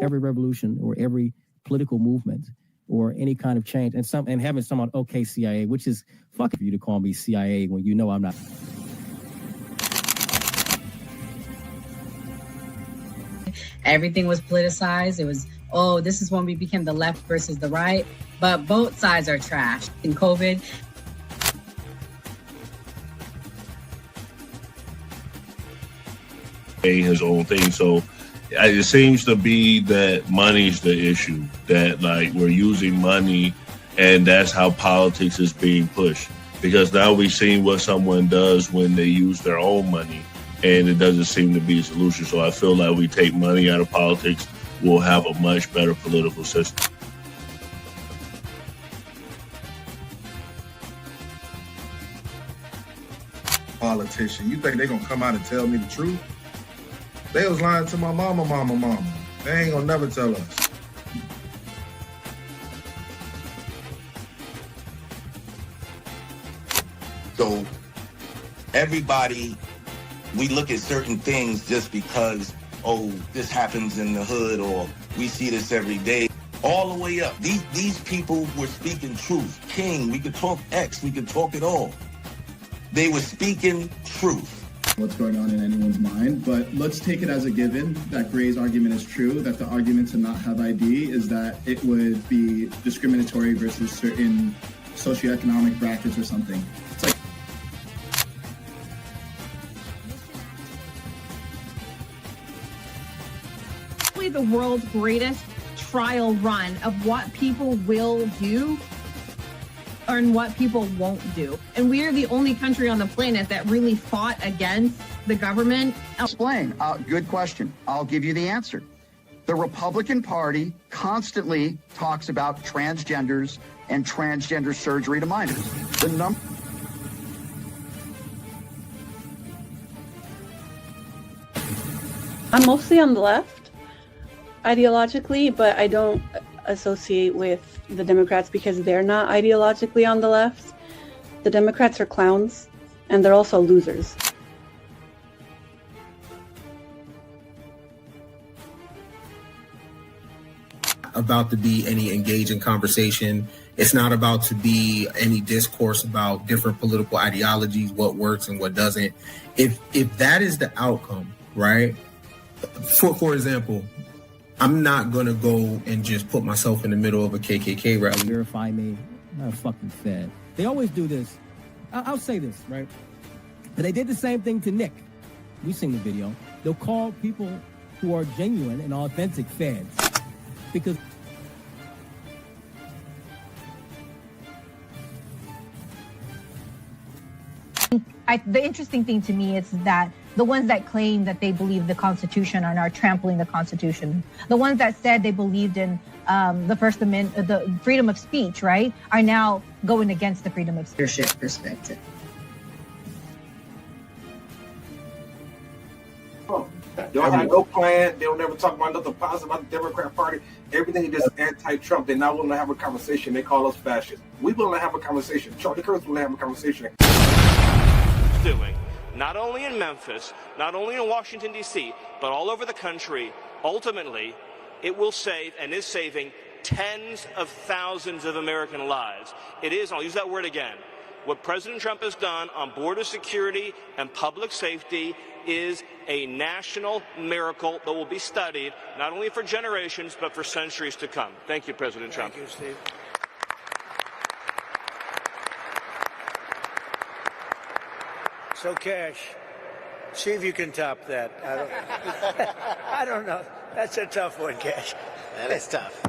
every revolution or every political movement or any kind of change, and having someone, okay, CIA, which is fucking for you to call me CIA when you know I'm not. Everything was politicized. It was, oh, this is when we became the left versus the right. But both sides are trash. In COVID, his own thing. So it seems to be that money's the issue, that like we're using money and that's how politics is being pushed. Because now we've seen what someone does when they use their own money and it doesn't seem to be a solution. So I feel like we take money out of politics, we'll have a much better political system. Politician, you think they're gonna come out and tell me the truth? They was lying to my mama. They ain't gonna never tell us. So everybody, we look at certain things just because, oh, this happens in the hood or we see this every day. All the way up. These people were speaking truth. King, we could talk X, we could talk it all. They were speaking truth. What's going on in anyone's mind, but let's take it as a given that Gray's argument is true, that the argument to not have ID is that it would be discriminatory versus certain socioeconomic brackets or something. It's like the world's greatest trial run of what people will do and what people won't do. And we are the only country on the planet that really fought against the government. Explain. Good question. I'll give you the answer. The Republican Party constantly talks about transgenders and transgender surgery to minors. I'm mostly on the left ideologically, but I don't associate with the Democrats because they're not ideologically on the left. The Democrats are clowns, and they're also losers. About to be any engaging conversation. It's not about to be any discourse about different political ideologies, what works and what doesn't. If that is the outcome, right? For example, I'm not going to go and just put myself in the middle of a KKK rally. Verify me. I'm not a fucking fed. They always do this. I'll say this, right? But they did the same thing to Nick. We've seen the video. They'll call people who are genuine and authentic feds. Because the interesting thing to me is that the ones that claim that they believe the Constitution are now trampling the Constitution. The ones that said they believed in the First Amendment, the freedom of speech, right, are now going against the freedom of speech. Perspective. They don't have no plan. They don't ever talk about nothing positive about the Democrat Party. Everything is just anti-Trump. They're not willing to have a conversation. They call us fascists. We willing to have a conversation. Charlie Kirk's willing to have a conversation. Doing, not only in Memphis, not only in Washington, D.C., but all over the country, ultimately, it will save and is saving tens of thousands of American lives. It is, I'll use that word again, what President Trump has done on border security and public safety is a national miracle that will be studied not only for generations, but for centuries to come. Thank you, President Trump. Thank you, Steve. So, Cash, see if you can top that. I don't know. That's a tough one, Cash. That is tough.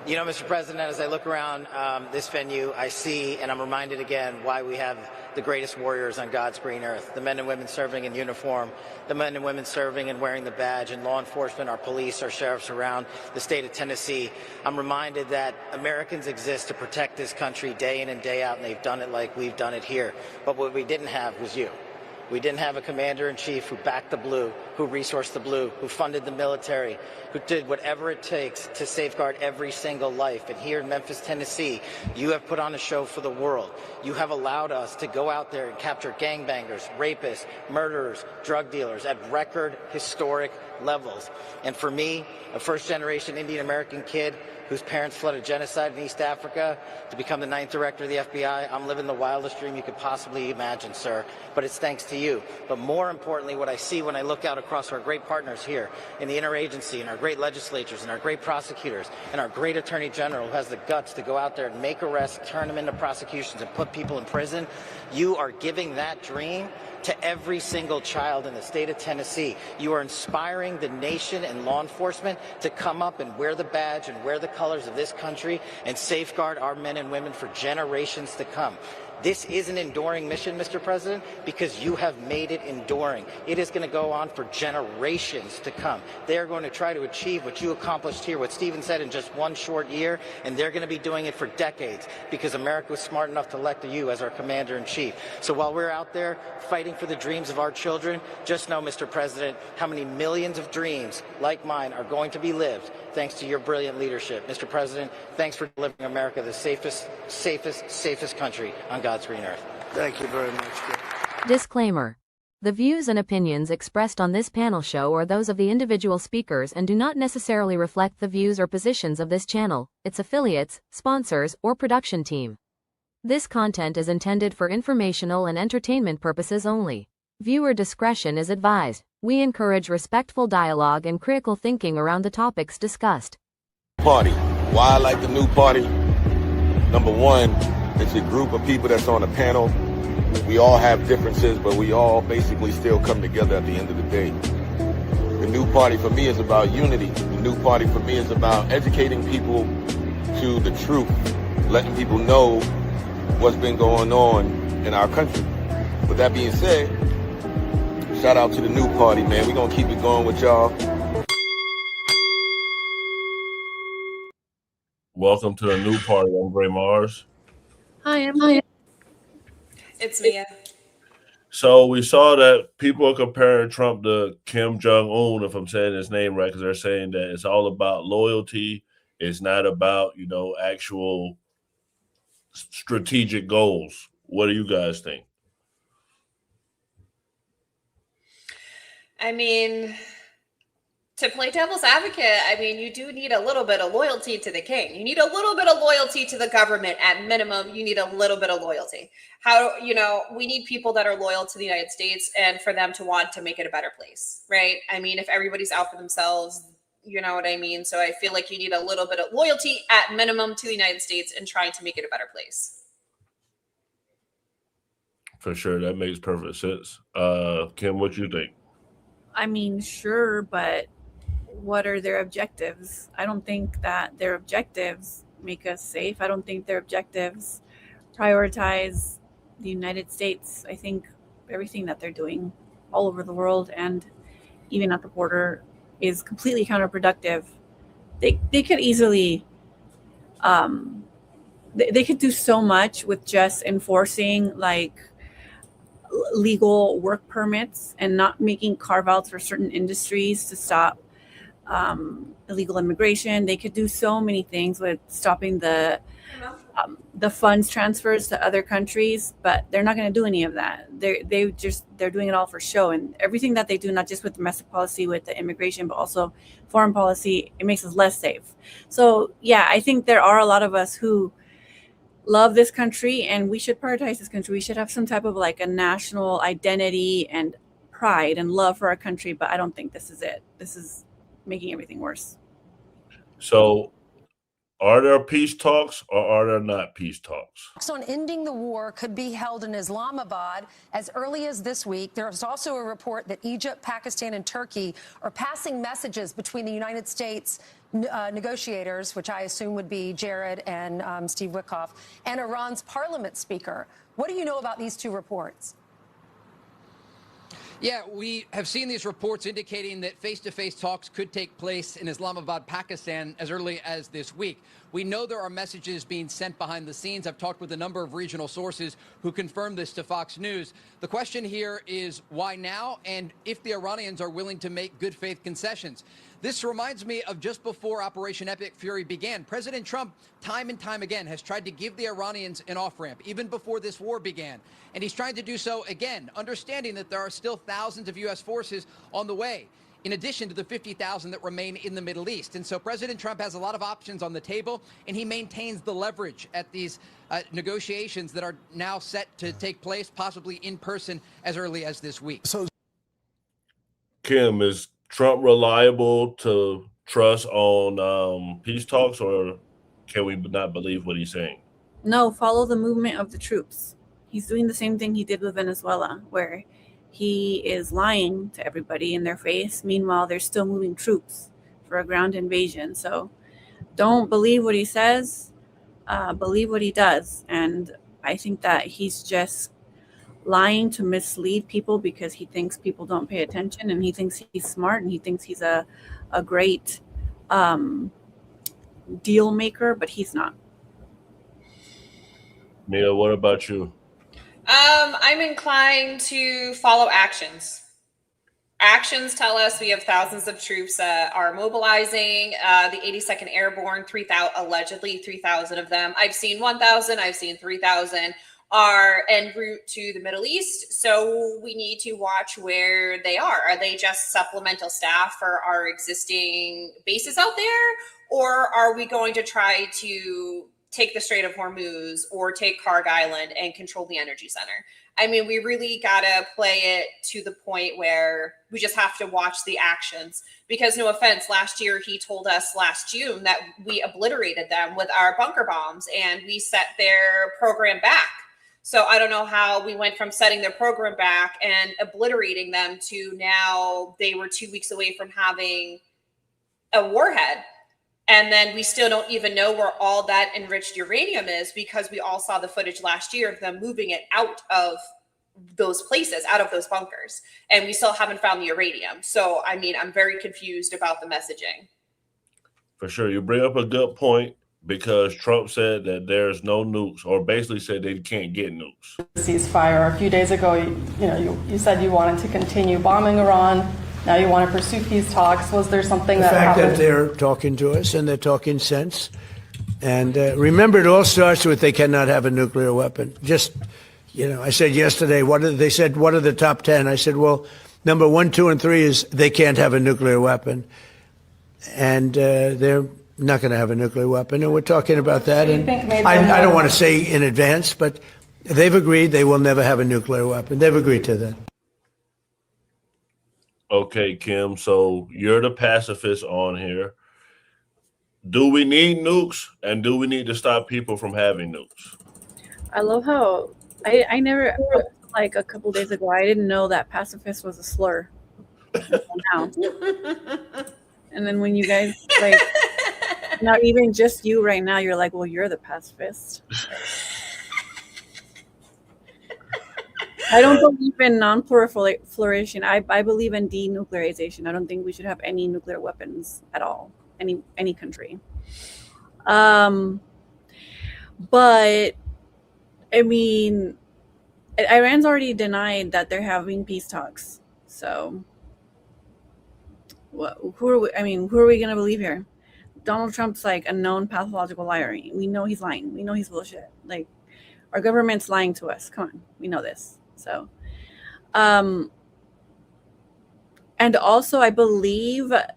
You know, Mr. President, as I look around this venue, I see, and I'm reminded again, why we have the greatest warriors on God's green earth, the men and women serving in uniform, the men and women serving and wearing the badge, and law enforcement, our police, our sheriffs around the state of Tennessee. I'm reminded that Americans exist to protect this country day in and day out, and they've done it like we've done it here. But what we didn't have was you. We didn't have a commander-in-chief who backed the blue, who resourced the blue, who funded the military, who did whatever it takes to safeguard every single life. And here in Memphis, Tennessee, you have put on a show for the world. You have allowed us to go out there and capture gangbangers, rapists, murderers, drug dealers at record historic levels. And for me, a first-generation Indian American kid whose parents fled a genocide in East Africa to become the 9th director of the FBI, I'm living the wildest dream you could possibly imagine, sir. But it's thanks to you. But more importantly, what I see when I look out across our great partners here in the interagency and our great legislatures and our great prosecutors and our great attorney general who has the guts to go out there and make arrests, turn them into prosecutions and put people in prison, you are giving that dream to every single child in the state of Tennessee. You are inspiring the nation and law enforcement to come up and wear the badge and wear the colors of this country and safeguard our men and women for generations to come. This is an enduring mission, Mr. President, because you have made it enduring. It is going to go on for generations to come. They are going to try to achieve what you accomplished here, what Stephen said, in just one short year, and they're going to be doing it for decades because America was smart enough to elect you as our commander-in-chief. So while we're out there fighting for the dreams of our children, just know, Mr. President, how many millions of dreams like mine are going to be lived thanks to your brilliant leadership. Mr. President, thanks for delivering America the safest country on God's green earth. Thank you very much. Disclaimer. The views and opinions expressed on this panel show are those of the individual speakers and do not necessarily reflect the views or positions of this channel, its affiliates, sponsors, or production team. This content is intended for informational and entertainment purposes only. Viewer discretion is advised. We encourage respectful dialogue and critical thinking around the topics discussed. Party. Why I like the new party? Number one, it's a group of people that's on a panel. We all have differences, but we all basically still come together at the end of the day. The new party for me is about unity. The new party for me is about educating people to the truth, letting people know what's been going on in our country. With that being said, shout out to the new party, man. We're going to keep it going with y'all. Welcome to the new party. I'm Bray Mars. Hi, I'm Maya. It's Mia. So we saw that people are comparing Trump to Kim Jong-un, if I'm saying his name right, because they're saying that it's all about loyalty. It's not about, actual strategic goals. What do you guys think? I mean, to play devil's advocate, you do need a little bit of loyalty to the king. You need a little bit of loyalty to the government. At minimum, you need a little bit of loyalty. We need people that are loyal to the United States and for them to want to make it a better place, right? If everybody's out for themselves, you know what I mean? So I feel like you need a little bit of loyalty at minimum to the United States and trying to make it a better place. For sure. That makes perfect sense. Kim, what you think? Sure, but what are their objectives? I don't think that their objectives make us safe. I don't think their objectives prioritize the United States. I think everything that they're doing all over the world and even at the border is completely counterproductive. They could easily, they could do so much with just enforcing legal work permits and not making carve-outs for certain industries to stop illegal immigration. They could do so many things with stopping the funds transfers to other countries, but they're not going to do any of that. They're doing it all for show, and everything that they do, not just with domestic policy, with the immigration, but also foreign policy, it makes us less safe. So yeah, I think there are a lot of us who love this country and we should prioritize this country. We should have some type of a national identity and pride and love for our country, but I don't think this is it. This is making everything worse. So are there peace talks or are there not peace talks? Talks on ending the war could be held in Islamabad as early as this week. There's also a report that Egypt, Pakistan, and Turkey are passing messages between the United States negotiators, which I assume would be Jared and Steve Witkoff, and Iran's parliament speaker. What do you know about these two reports? Yeah, we have seen these reports indicating that face-to-face talks could take place in Islamabad, Pakistan, as early as this week. We know there are messages being sent behind the scenes. I've talked with a number of regional sources who confirm this to Fox News. The question here is why now, and if the Iranians are willing to make good faith concessions. This reminds me of just before Operation Epic Fury began. President Trump, time and time again, has tried to give the Iranians an off-ramp, even before this war began. And he's trying to do so again, understanding that there are still thousands of U.S. forces on the way, in addition to the 50,000 that remain in the Middle East. And so President Trump has a lot of options on the table, and he maintains the leverage at these negotiations that are now set to take place, possibly in person, as early as this week. So, Kim, is Trump reliable to trust on peace talks, or can we not believe what he's saying? No, follow the movement of the troops. He's doing the same thing he did with Venezuela, where he is lying to everybody in their face. Meanwhile, they're still moving troops for a ground invasion. So don't believe what he says, believe what he does. And I think that he's just lying to mislead people because he thinks people don't pay attention, and he thinks he's smart, and he thinks he's a great deal maker, but he's not. Mia, what about you? I'm inclined to follow actions. Actions tell us we have thousands of troops are mobilizing. The 82nd Airborne, allegedly 3,000 of them. I've seen 1,000. I've seen 3,000 are en route to the Middle East. So we need to watch where they are. Are they just supplemental staff for our existing bases out there? Or are we going to try to take the Strait of Hormuz or take Karg Island and control the energy center? I mean, we really got to play it to the point where we just have to watch the actions. Because no offense, last year he told us last June that we obliterated them with our bunker bombs and we set their program back. So I don't know how we went from setting their program back and obliterating them to now they were 2 weeks away from having a warhead. And then we still don't even know where all that enriched uranium is, because we all saw the footage last year of them moving it out of those places, out of those bunkers. And we still haven't found the uranium. So, I mean, I'm very confused about the messaging. For sure. You bring up a good point, because Trump said that there's no nukes, or basically said they can't get nukes. Ceasefire. A few days ago, you said you wanted to continue bombing Iran. Now you want to pursue peace talks. Was there something that happened? The fact that they're talking to us and they're talking sense. And remember, it all starts with they cannot have a nuclear weapon. Just, I said yesterday, they said, what are the top 10? I said, well, number 1, 2, and 3 is they can't have a nuclear weapon. And they're not going to have a nuclear weapon. And we're talking about that. And I don't want to say in advance, but they've agreed they will never have a nuclear weapon. They've agreed to that. Okay, Kim, so you're the pacifist on here. Do we need nukes, and do we need to stop people from having nukes? I love how I never, like a couple days ago, I didn't know that pacifist was a slur. Now. And then when you guys, not even just you right now, you're like, well, you're the pacifist. I don't believe in non-proliferation. I believe in denuclearization. I don't think we should have any nuclear weapons at all, any country. But I mean, Iran's already denied that they're having peace talks. So, who are we going to believe here? Donald Trump's like a known pathological liar. We know he's lying. We know he's bullshit. Like, our government's lying to us. Come on, we know this. So, and also I believe the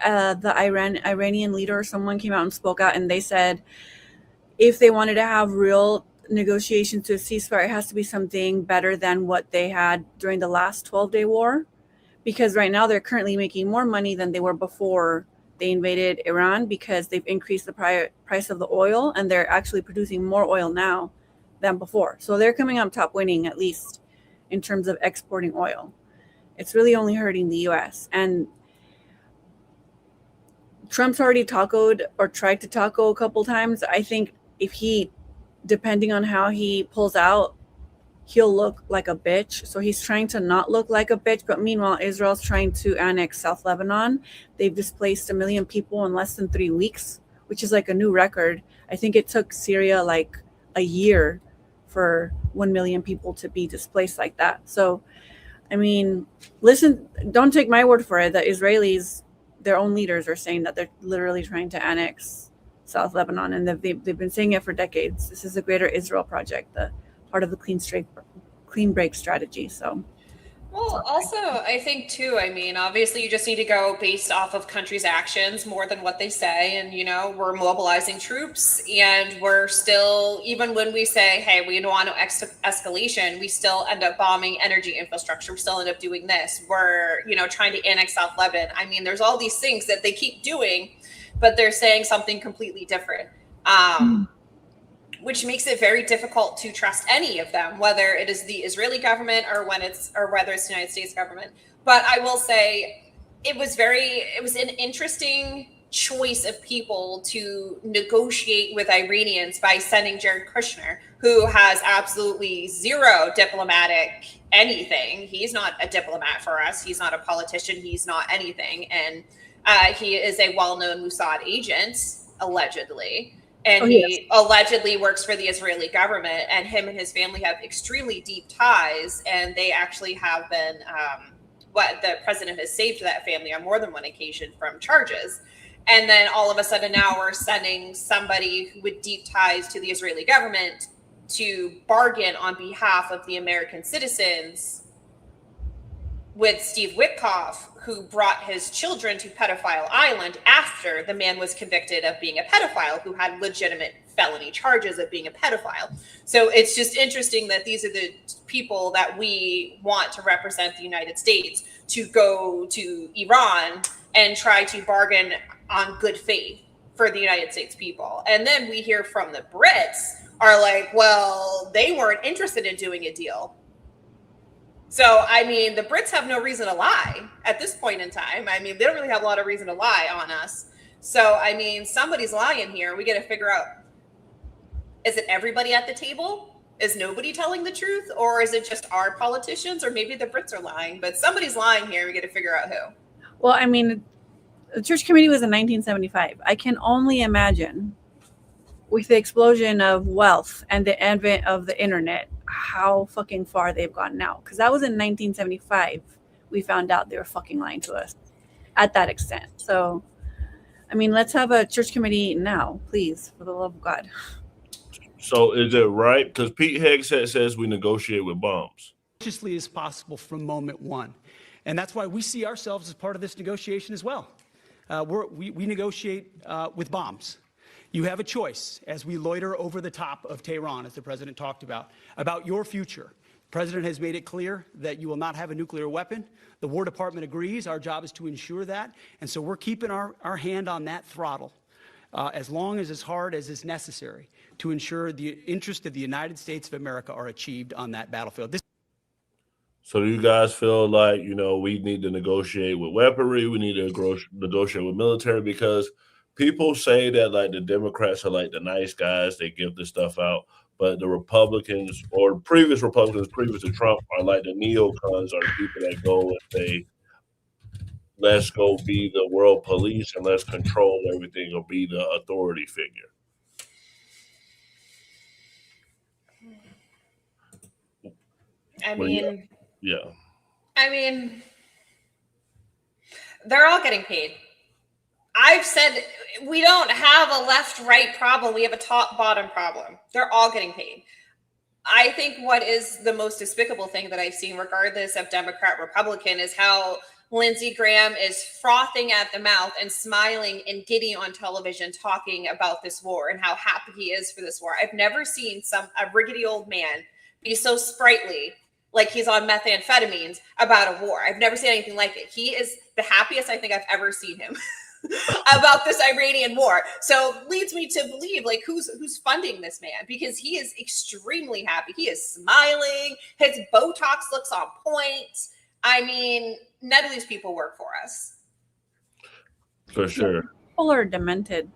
Iranian leader or someone came out and spoke out, and they said if they wanted to have real negotiations to a ceasefire, it has to be something better than what they had during the last 12-day war, because right now they're currently making more money than they were before they invaded Iran, because they've increased the price of the oil, and they're actually producing more oil now than before. So they're coming up top winning, at least in terms of exporting oil. It's really only hurting the US. And Trump's already tacoed or tried to taco a couple times. I think if he, depending on how he pulls out, he'll look like a bitch. So he's trying to not look like a bitch. But meanwhile, Israel's trying to annex South Lebanon. They've displaced 1 million people in less than 3 weeks, which is like a new record. I think it took Syria like a year for 1 million people to be displaced like that. So, I mean, listen, don't take my word for it. The Israelis, their own leaders are saying that they're literally trying to annex South Lebanon. And they've been saying it for decades. This is the Greater Israel Project, the part of the clean break strategy. So, well, also, I think too, I mean, obviously you just need to go based off of countries' actions more than what they say. And, you know, we're mobilizing troops, and we're still, even when we say, hey, we don't want no escalation, we still end up bombing energy infrastructure. We still end up doing this. We're, you know, trying to annex South Lebanon. I mean, there's all these things that they keep doing, but they're saying something completely different. Which makes it very difficult to trust any of them, whether it is the Israeli government or whether it's the United States government. But I will say it was an interesting choice of people to negotiate with Iranians by sending Jared Kushner, who has absolutely zero diplomatic anything. He's not a diplomat for us. He's not a politician. He's not anything. And he is a well-known Mossad agent, allegedly. And he allegedly works for the Israeli government, and him and his family have extremely deep ties. And they actually have been, the president has saved that family on more than one occasion from charges. And then all of a sudden now we're sending somebody with deep ties to the Israeli government to bargain on behalf of the American citizens with Steve Witkoff, who brought his children to Pedophile Island after the man was convicted of being a pedophile, who had legitimate felony charges of being a pedophile. So it's just interesting that these are the people that we want to represent the United States to go to Iran and try to bargain on good faith for the United States people. And then we hear from the Brits are like, well, they weren't interested in doing a deal. So, I mean, the Brits have no reason to lie at this point in time. I mean, they don't really have a lot of reason to lie on us. So, I mean, somebody's lying here. We got to figure out, is it everybody at the table? Is nobody telling the truth? Or is it just our politicians? Or maybe the Brits are lying. But somebody's lying here. We got to figure out who. well, I mean, the Church Committee was in 1975. I can only imagine with the explosion of wealth and the advent of the internet, how fucking far they've gone now. Because that was in 1975. We found out they were fucking lying to us at that extent. So, I mean, let's have a church committee now, please, for the love of God. So is it right? Because Pete Hegseth says we negotiate with bombs. Cautiously as possible from moment one. And that's why we see ourselves as part of this negotiation as well. We negotiate with bombs. You have a choice as we loiter over the top of Tehran, as the president talked about your future. The president has made it clear that you will not have a nuclear weapon. The War Department agrees. Our job is to ensure that. And so we're keeping our hand on that throttle as long as hard as is necessary to ensure the interests of the United States of America are achieved on that battlefield. So do you guys feel like, we need to negotiate with weaponry? We need to negotiate with military? Because people say that, like, the Democrats are like the nice guys. They give this stuff out. But the Republicans, or previous Republicans, previous to Trump, are like the neocons, are the people that go and say, let's go be the world police and let's control everything or be the authority figure. I mean, yeah. I mean, they're all getting paid. I've said we don't have a left-right problem. We have a top-bottom problem. They're all getting paid. I think what is the most despicable thing that I've seen, regardless of Democrat, Republican, is how Lindsey Graham is frothing at the mouth and smiling and giddy on television talking about this war and how happy he is for this war. I've never seen a rickety old man be so sprightly, like he's on methamphetamines, about a war. I've never seen anything like it. He is the happiest I think I've ever seen him about this Iranian war. So leads me to believe, like, who's funding this man, because he is extremely happy. He is smiling. His Botox looks on point. I mean, none of these people work for us. For sure. People are demented.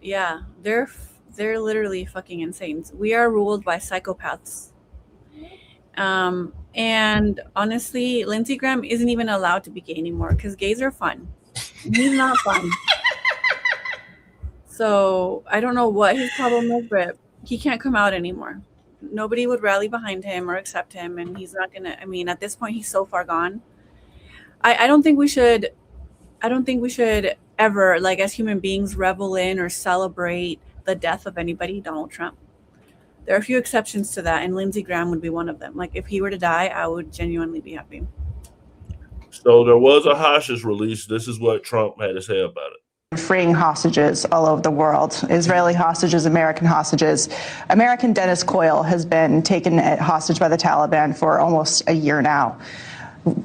Yeah, they're literally fucking insane. We are ruled by psychopaths. And honestly, Lindsey Graham isn't even allowed to be gay anymore because gays are fun. He's not fun. So I don't know what his problem is, but he can't come out anymore. Nobody would rally behind him or accept him, and he's not gonna. I mean, at this point, he's so far gone. I don't think we should. I don't think we should ever, like, as human beings, revel in or celebrate the death of anybody. Donald Trump. There are a few exceptions to that, and Lindsey Graham would be one of them. Like, if he were to die, I would genuinely be happy. So there was a hostage release. This is what Trump had to say about it. Freeing hostages all over the world. Israeli hostages, American hostages. American Dennis Coyle has been taken hostage by the Taliban for almost a year now.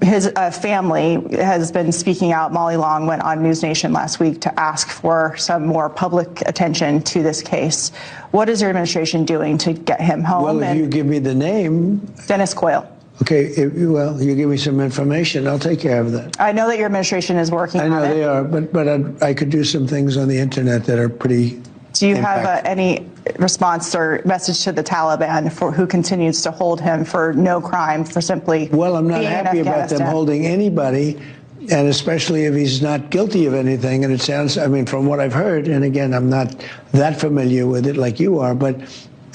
His family has been speaking out. Molly Long went on News Nation last week to ask for some more public attention to this case. What is your administration doing to get him home? Well, if you give me the name. Dennis Coyle. Okay, well, you give me some information, I'll take care of that. I know that your administration is working on it. I know they are, but I could do some things on the internet that are pretty. Do you have any response or message to the Taliban for who continues to hold him for no crime, for simply Well, I'm not being in happy about them Afghanistan? holding anybody, and especially if he's not guilty of anything. And it sounds, I mean, from what I've heard, and again, I'm not that familiar with it like you are, but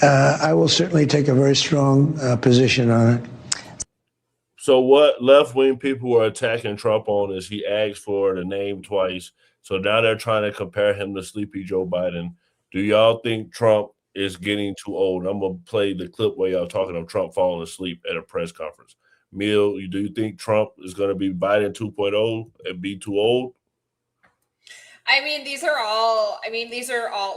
I will certainly take a very strong position on it. So what left-wing people were attacking Trump on is he asked for the name twice. So now they're trying to compare him to Sleepy Joe Biden. Do y'all think Trump is getting too old? I'm going to play the clip where y'all talking of Trump falling asleep at a press conference. Mill, do you think Trump is going to be Biden 2.0 and be too old? I mean, these are all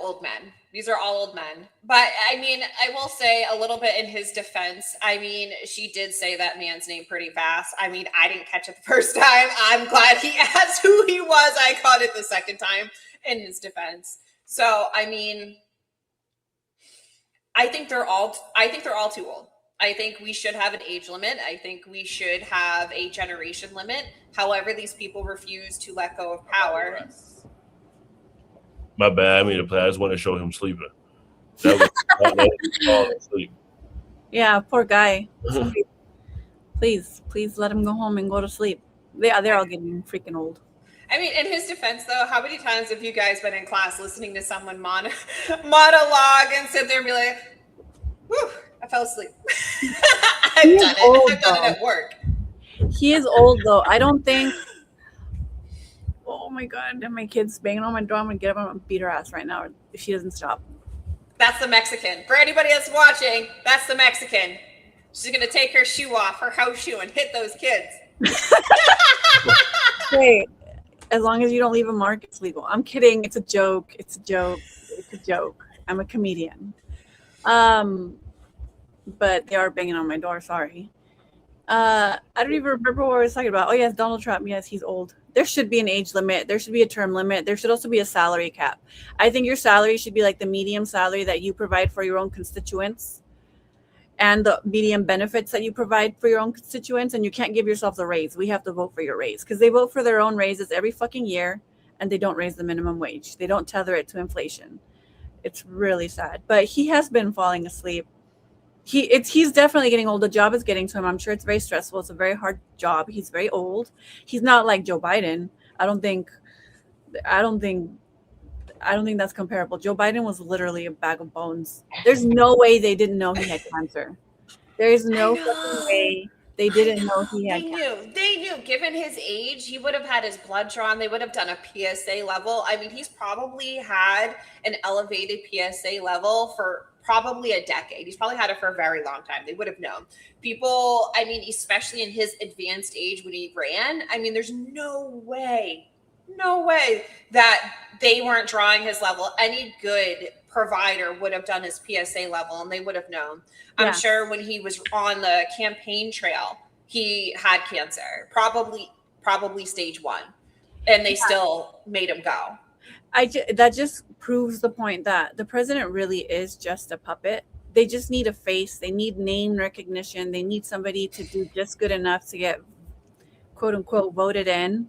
old men. These are all old men. But I mean, I will say a little bit in his defense. I mean, she did say that man's name pretty fast. I mean, I didn't catch it the first time. I'm glad he asked who he was. I caught it the second time in his defense. So, I mean, I think they're all too old. I think we should have an age limit. I think we should have a generation limit. However, these people refuse to let go of power. My bad. I mean to play. I just want to show him sleeping. That was falling asleep. Yeah, poor guy. Please let him go home and go to sleep. They're all getting freaking old. I mean, in his defense, though, how many times have you guys been in class listening to someone monologue and sit there and be like, whew, I fell asleep. I've done it at work. He is old, though. I don't think... Oh, my God. And my kid's banging on my door. I'm going to get up and beat her ass right now if she doesn't stop. That's the Mexican. For anybody that's watching, that's the Mexican. She's going to take her shoe off, her house shoe, and hit those kids. Hey, as long as you don't leave a mark, it's legal. I'm kidding. It's a joke. It's a joke. It's a joke. I'm a comedian. But they are banging on my door. Sorry. I don't even remember what I was talking about. Oh, yes, Donald Trump. Yes, he's old. There should be an age limit. There should be a term limit. There should also be a salary cap. I think your salary should be like the medium salary that you provide for your own constituents and the medium benefits that you provide for your own constituents. And you can't give yourselves a raise. We have to vote for your raise because they vote for their own raises every fucking year and they don't raise the minimum wage. They don't tether it to inflation. It's really sad. But he has been falling asleep. He's definitely getting old. The job is getting to him. I'm sure it's very stressful. It's a very hard job. He's very old. He's not like Joe Biden. I don't think that's comparable. Joe Biden was literally a bag of bones. There's no way they didn't know he had cancer. There is no fucking way they didn't know he had cancer. They knew. Given his age, he would have had his blood drawn. They would have done a PSA level. I mean, he's probably had an elevated PSA level for probably a decade. He's probably had it for a very long time. They would have known. People, I mean, especially in his advanced age when he ran, I mean, there's no way that they weren't drawing his level. Any good provider would have done his PSA level and they would have known. Yeah. I'm sure when he was on the campaign trail, he had cancer, probably stage 1, and they still made him go. That just proves the point that the president really is just a puppet. They just need a face. They need name recognition. They need somebody to do just good enough to get, quote unquote, voted in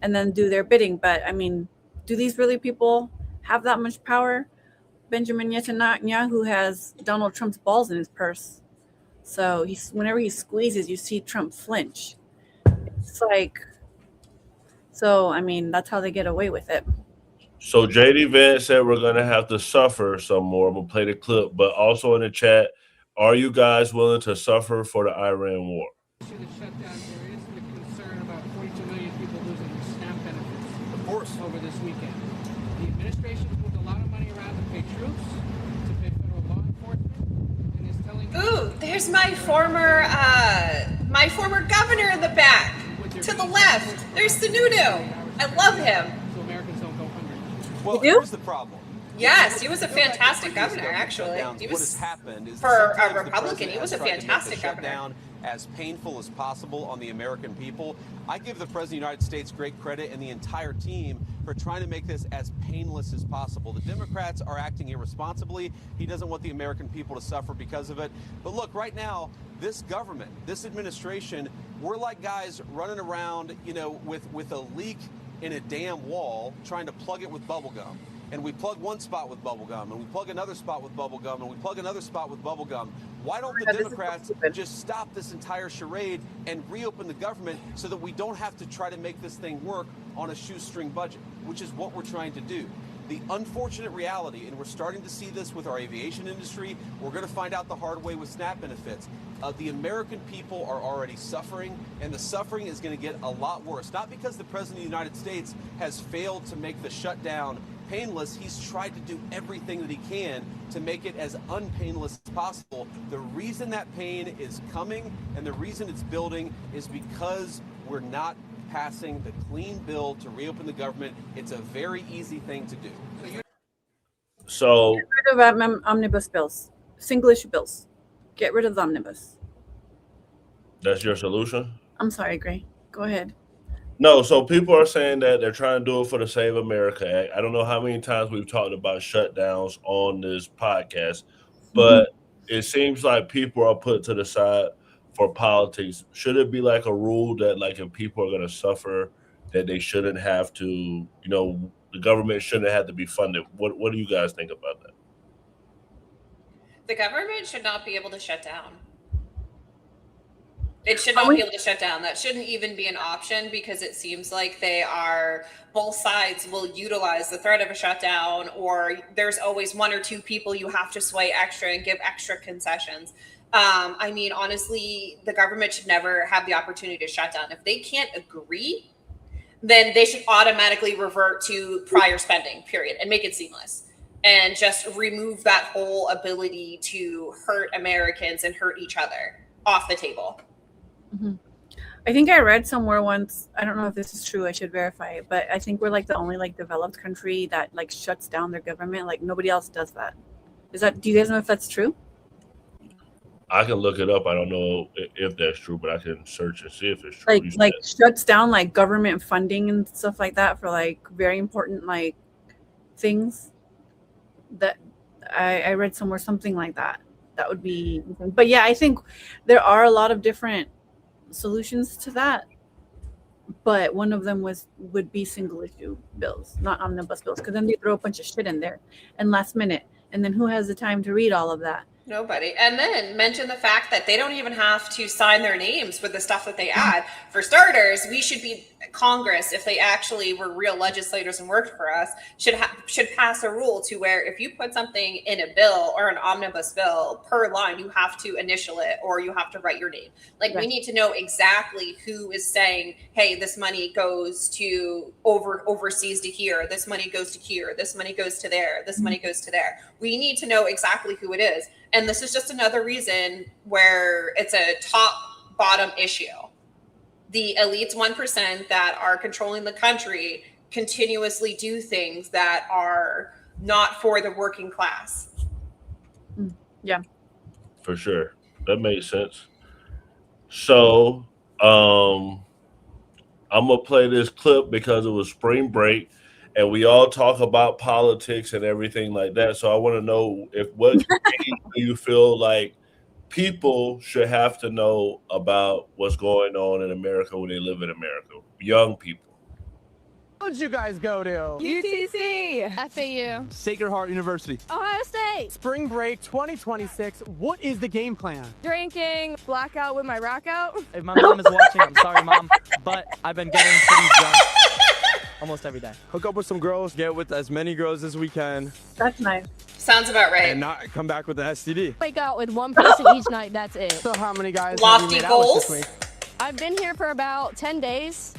and then do their bidding. But I mean, do these really people have that much power? Benjamin Netanyahu has Donald Trump's balls in his purse. So whenever he squeezes, you see Trump flinch. It's like, so I mean, that's how they get away with it. So JD Vance said we're going to have to suffer some more. I'm going to play the clip, but also in the chat, are you guys willing to suffer for the Iran war? Should have shut down. There is the concern about 42 million people losing their SNAP benefits, of course, over this weekend. The administration has moved a lot of money around to pay troops, to pay federal law enforcement, and is telling. Ooh, there's my former governor in the back. To the left, there's Sununu. I love him. So Americans don't go hungry. Well, here's the problem. Yes, he was a fantastic governor, actually. He What was, has happened is for sometimes a the Republican, he president was a has tried to make the fantastic governor. shutdown as painful as possible on the American people. I give the President of the United States great credit and the entire team for trying to make this as painless as possible. The Democrats are acting irresponsibly. He doesn't want the American people to suffer because of it. But look, right now, this government, this administration, we're like guys running around, with a leak in a damn wall, trying to plug it with bubble gum. And we plug one spot with bubble gum, and we plug another spot with bubble gum, and we plug another spot with bubble gum. Why don't the Democrats just stop this entire charade and reopen the government so that we don't have to try to make this thing work on a shoestring budget, which is what we're trying to do. The unfortunate reality, and we're starting to see this with our aviation industry, we're going to find out the hard way with SNAP benefits. The American people are already suffering, and the suffering is going to get a lot worse. Not because the President of the United States has failed to make the shutdown painless. He's tried to do everything that he can to make it as unpainless as possible. The reason that pain is coming and the reason it's building is because we're not passing the clean bill to reopen the government. It's a very easy thing to do. So get rid of omnibus bills, single issue bills. Get rid of the omnibus. That's your solution? I'm sorry, Gray. Go ahead. No, so people are saying that they're trying to do it for the Save America Act. I don't know how many times we've talked about shutdowns on this podcast, but it seems like people are put to the side for politics. Should it be like a rule that, like, if people are going to suffer, that they shouldn't have to, the government shouldn't have to be funded? What do you guys think about that? The government should not be able to shut down. It should not be able to shut down. That shouldn't even be an option because it seems like both sides will utilize the threat of a shutdown, or there's always one or two people you have to sway extra and give extra concessions. I mean, honestly, the government should never have the opportunity to shut down. If they can't agree, then they should automatically revert to prior spending, period, and make it seamless. And just remove that whole ability to hurt Americans and hurt each other off the table. Mm-hmm. I think I read somewhere once, I don't know if this is true, I should verify it, but I think we're like the only developed country that shuts down their government. Like nobody else does that. Do you guys know if that's true? I can look it up. I don't know if that's true, but I can search and see if it's true. Shuts down government funding and stuff like that for very important things. That I read somewhere something like that. That would be, but yeah, I think there are a lot of different solutions to that, but one of them would be single issue bills, not omnibus bills, because then they throw a bunch of shit in there and last minute, and then who has the time to read all of that? Nobody. And then mention the fact that they don't even have to sign their names for the stuff that they add. For starters, we should be Congress, if they actually were real legislators and worked for us, should pass a rule to where if you put something in a bill or an omnibus bill per line, you have to initial it or you have to write your name. We need to know exactly who is saying, hey, this money goes to overseas to here, this money goes to here, this money goes to there, this money goes to there. We need to know exactly who it is. And this is just another reason where it's a top bottom issue. The elites 1% that are controlling the country continuously do things that are not for the working class. Yeah. For sure. That makes sense. So I'm going to play this clip because it was spring break and we all talk about politics and everything like that. So I want to know what do you feel like people should have to know about what's going on in America when they live in America, young people? Where'd you guys go to? UTC. FAU. Sacred Heart University. Ohio State. Spring break 2026. What is the game plan? Drinking. Blackout with my rack out. If my mom is watching, I'm sorry, Mom, but I've been getting pretty drunk almost every day. Hook up with some girls, get with as many girls as we can. That's nice. Sounds about right. And not come back with the STD. Wake out with one person each night. That's it. So how many guys Lofty have you made goals? out with this week? I've been here for about 10 days.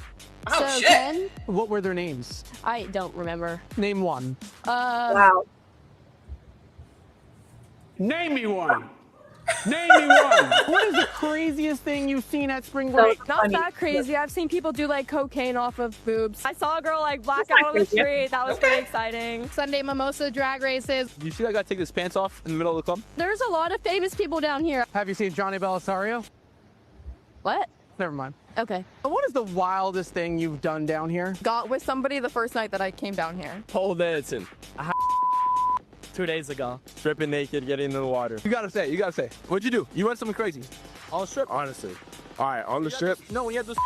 Oh, so shit. 10. What were their names? I don't remember. Name one. Wow. Name me one. Name me one. What is the craziest thing you've seen at spring break? Not that crazy. I've seen people do like cocaine off of boobs. I saw a girl like black out on the street. That was pretty exciting. Sunday mimosa drag races. You see that guy take his pants off in the middle of the club? There's a lot of famous people down here. Have you seen Johnny Belisario? What? Never mind. Okay. What is the wildest thing you've done down here? Got with somebody the first night that I came down here. Pole dancing. 2 days ago. Stripping naked, getting in the water. You gotta say. What'd you do? You went something crazy. On the strip? Honestly. All right, on the strip? No, when you had this.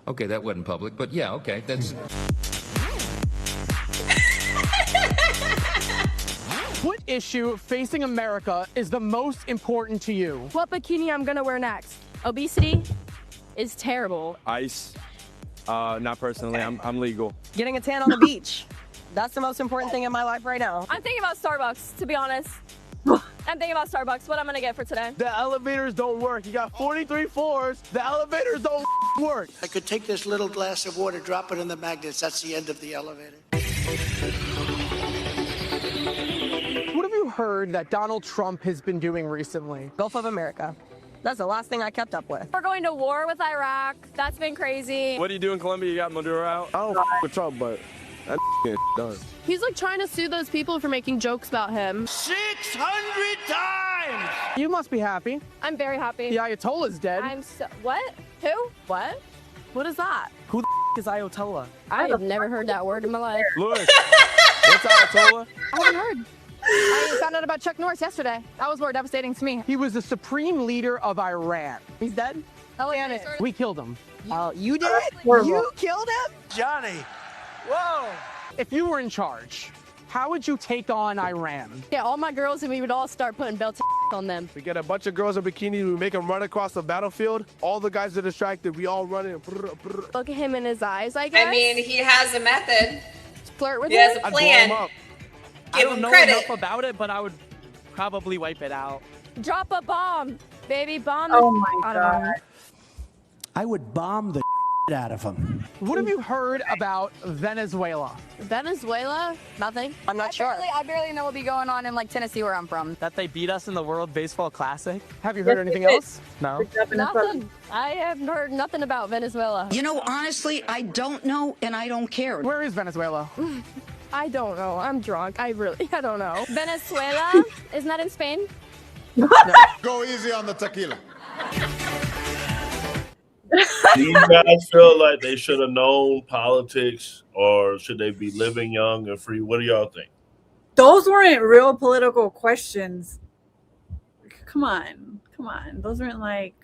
Okay, that wasn't public, but yeah, okay, that's... What issue facing America is the most important to you? What bikini I'm gonna wear next? Obesity is terrible. Ice. Not personally. I'm legal. Getting a tan on the beach. That's the most important thing in my life right now. I'm thinking about Starbucks, to be honest. I'm thinking about Starbucks. What I'm gonna get for today? The elevators don't work. You got 43 floors. The elevators don't work. I could take this little glass of water, drop it in the magnets. That's the end of the elevator. What have you heard that Donald Trump has been doing recently? Gulf of America. That's the last thing I kept up with. We're going to war with Iraq. That's been crazy. What do you do in Colombia? You got Maduro out? I don't with Trump, but that done. He's like trying to sue those people for making jokes about him. 600 times! You must be happy. I'm very happy. The Ayatollah's dead. I'm so. What? Who? What? What is that? Who the is Ayatollah? I have never heard that word in my life. Lewis, what's Ayatollah? I haven't heard. I found out about Chuck Norris yesterday. That was more devastating to me. He was the supreme leader of Iran. He's dead? Oh, damn it. We killed him. You did? You killed him? Johnny. Whoa. If you were in charge, how would you take on Iran? Yeah, all my girls and we would all start putting belts on them. We get a bunch of girls in bikinis, we make them run across the battlefield. All the guys are distracted, we all run in. Look at him in his eyes, I guess. I mean, he has a method. Flirt with He him? has a I'd blow plan. him up. I don't him know credit. enough about it, but I would probably wipe it out. Drop a bomb, baby, bomb. Oh my I don't know. God. I would bomb the out of him. What have you heard about Venezuela? Venezuela? Nothing. I'm not sure. I barely know what'll be going on in like Tennessee where I'm from. That they beat us in the World Baseball Classic? Have you heard anything else? No. Nothing. I have heard nothing about Venezuela. You know, honestly, I don't know and I don't care. Where is Venezuela? I don't know. I'm drunk. I don't know. Venezuela? Isn't that in Spain? Go easy on the tequila. Do you guys feel like they should have known politics, or should they be living young and free? What do y'all think? Those weren't real political questions. Come on. Those weren't like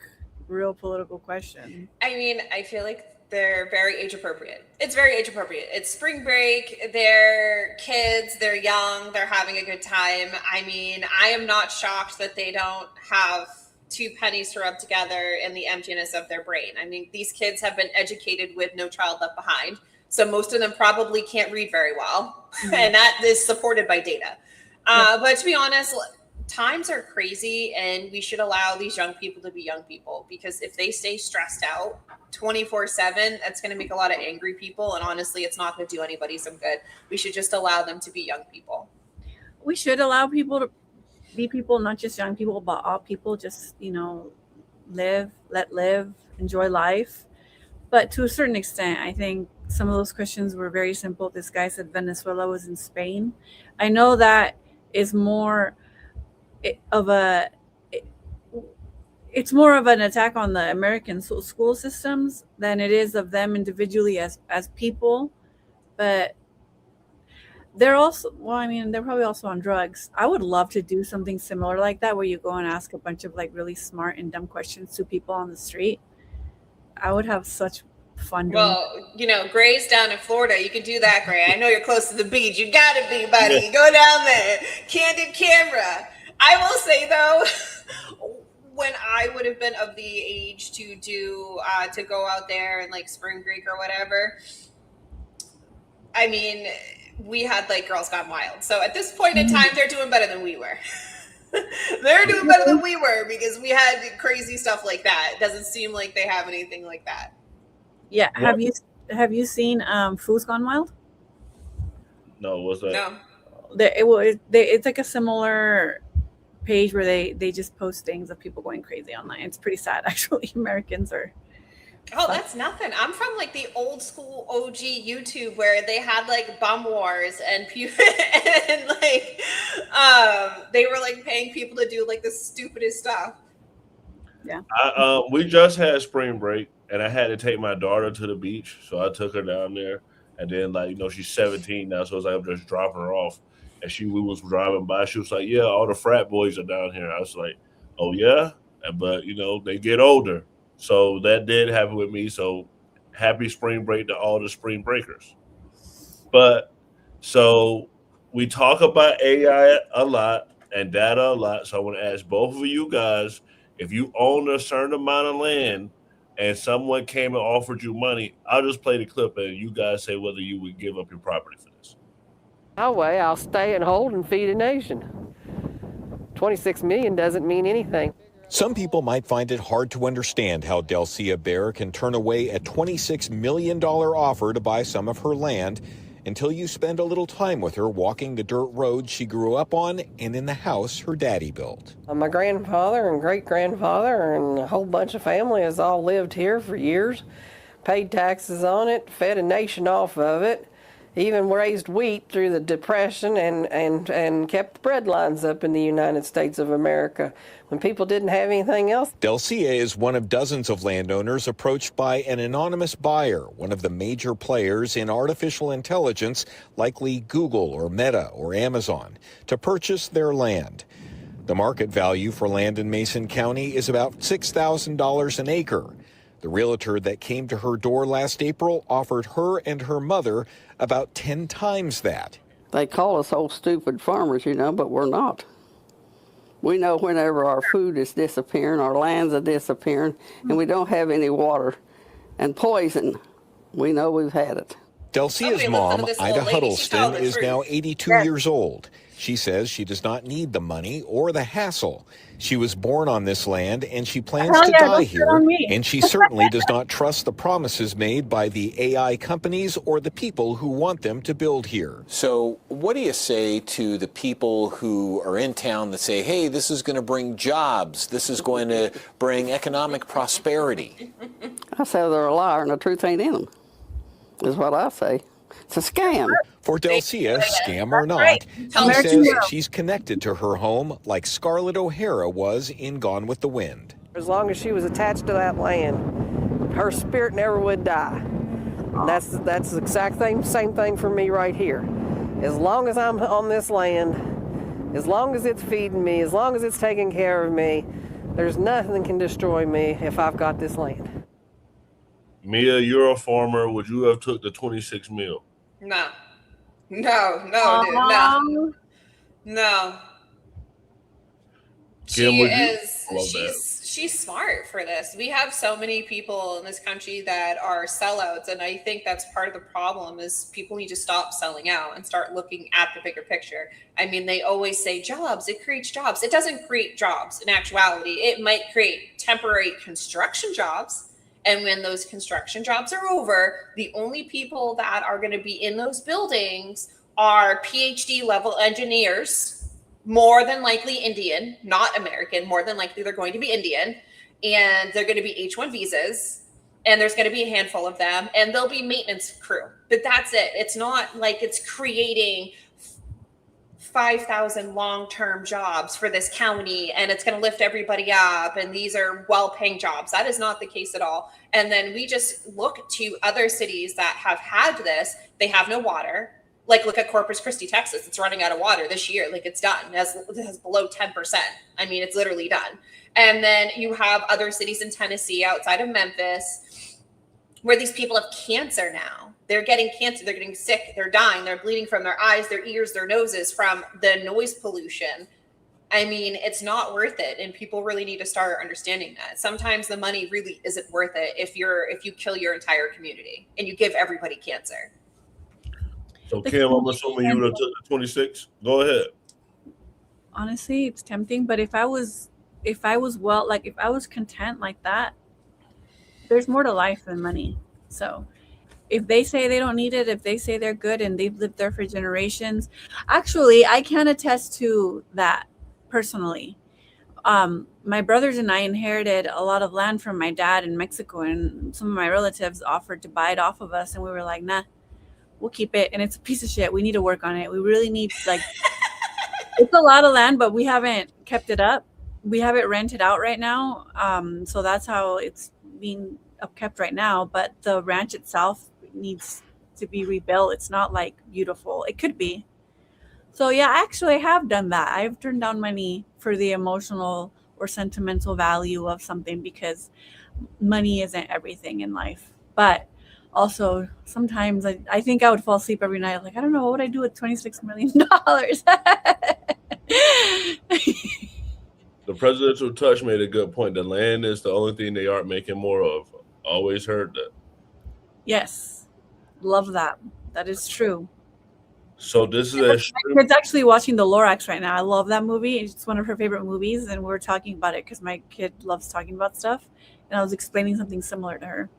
real political questions. I mean, I feel like they're very age appropriate. It's very age appropriate. It's spring break. They're kids. They're young. They're having a good time. I mean, I am not shocked that they don't have 2 pennies to rub together in the emptiness of their brain. I mean, these kids have been educated with No Child Left Behind. So most of them probably can't read very well. And that is supported by data. But to be honest, times are crazy and we should allow these young people to be young people, because if they stay stressed out 24/7, that's going to make a lot of angry people. And honestly, it's not going to do anybody some good. We should just allow them to be young people. We should allow people to be people, not just young people, but all people. Just, let live, enjoy life. But to a certain extent, I think some of those questions were very simple. This guy said Venezuela was in Spain. I know that is more of it's more of an attack on the American school systems than it is of them individually as people. But they're also, they're probably also on drugs. I would love to do something similar like that, where you go and ask a bunch of like really smart and dumb questions to people on the street. I would have such fun. Well, Gray's down in Florida. You can do that, Gray. I know you're close to the beach. You gotta be, buddy. Go down there. Candid camera. I will say though, when I would have been of the age to do to go out there and like spring break or whatever, I mean, we had like Girls Gone Wild. So at this point in time, they're doing better than we were. They're doing better than we were because we had crazy stuff like that. It doesn't seem like they have anything like that. Yeah. Have you seen Food's Gone Wild? No, what's that? No. It's like a similar page where they just post things of people going crazy online. It's pretty sad, actually. Americans are. Oh, that's nothing. I'm from like the old school OG YouTube where they had like bum wars and and like they were like paying people to do like the stupidest stuff. Yeah. We just had spring break and I had to take my daughter to the beach, so I took her down there. And then like she's 17 now, so it's like I'm just dropping her off. And we was driving by. She was like, "Yeah, all the frat boys are down here." I was like, "Oh yeah," but they get older. So that did happen with me. So happy spring break to all the spring breakers. But so we talk about AI a lot and data a lot. So I want to ask both of you guys, if you own a certain amount of land and someone came and offered you money, I'll just play the clip and you guys say whether you would give up your property for this. No way, I'll stay and hold and feed a nation. 26 million doesn't mean anything. Some people might find it hard to understand how Delcia Bear can turn away a $26 million offer to buy some of her land until you spend a little time with her walking the dirt road she grew up on and in the house her daddy built. My grandfather and great-grandfather and a whole bunch of family has all lived here for years, paid taxes on it, fed a nation off of it, even raised wheat through the Depression and kept the bread lines up in the United States of America when people didn't have anything else. Delcia is one of dozens of landowners approached by an anonymous buyer, one of the major players in artificial intelligence, likely Google or Meta or Amazon, to purchase their land. The market value for land in Mason County is about $6,000 an acre. The realtor that came to her door last April offered her and her mother about 10 times that. They call us old stupid farmers, but we're not. We know whenever our food is disappearing, our lands are disappearing, and we don't have any water. And poison, we know we've had it. Delcia's mom, Ida Huddleston, is now 82 years old. She says she does not need the money or the hassle. She was born on this land and she plans to die here. And she certainly does not trust the promises made by the AI companies or the people who want them to build here. So what do you say to the people who are in town that say, hey, this is going to bring jobs, this is going to bring economic prosperity? I say they're a liar and the truth ain't in them, is what I say. It's a scam. For Delcia, scam or not, she says she's connected to her home like Scarlett O'Hara was in Gone with the Wind. As long as she was attached to that land, her spirit never would die. That's the exact same thing for me right here. As long as I'm on this land, as long as it's feeding me, as long as it's taking care of me, there's nothing that can destroy me if I've got this land. Mia, you're a farmer. Would you have took the 26 mil? No, dude, no. She's smart for this. We have so many people in this country that are sellouts, and I think that's part of the problem is people need to stop selling out and start looking at the bigger picture. I mean, they always say jobs, it creates jobs. It doesn't create jobs in actuality. It might create temporary construction jobs. And when those construction jobs are over, the only people that are going to be in those buildings are PhD level engineers, more than likely Indian, not American, more than likely they're going to be Indian, and they're going to be H-1 visas, and there's going to be a handful of them, and there'll be maintenance crew. But that's it. It's not like it's creating 5,000 long-term jobs for this county and it's going to lift everybody up and these are well-paying jobs. That is not the case at all. And then we just look to other cities that have had this. They have no water. Like look at Corpus Christi, Texas. It's running out of water this year. Like it's done. It has below 10%. I mean, it's literally done. And then you have other cities in Tennessee outside of Memphis where these people have cancer now. They're getting cancer, they're getting sick, they're dying, they're bleeding from their eyes, their ears, their noses from the noise pollution. I mean, it's not worth it, and people really need to start understanding that. Sometimes the money really isn't worth it if you kill your entire community and you give everybody cancer. So Kim, I'm assuming you would have took the 26. Go ahead. Honestly, it's tempting, but if I was content like that, there's more to life than money. So if they say they don't need it, if they say they're good and they've lived there for generations, actually, I can attest to that personally. My brothers and I inherited a lot of land from my dad in Mexico, and some of my relatives offered to buy it off of us, and we were like, nah, we'll keep it. And it's a piece of shit. We need to work on it. We really need, like, it's a lot of land, but we haven't kept it up. We have it rented out right now. So that's how it's being upkept right now. But the ranch itself needs to be rebuilt. It's not like beautiful. It could be. So yeah, actually I have done that. I've turned down money for the emotional or sentimental value of something, because money isn't everything in life. But also sometimes I think I would fall asleep every night. Like, I don't know, what would I do with $26 million? The presidential touch made a good point. The land is the only thing they aren't making more of. Always heard that. Yes. Love that. That is true. So this is my kid's actually watching The Lorax right now. I love that movie. It's one of her favorite movies, and we're talking about it because my kid loves talking about stuff, and I was explaining something similar to her.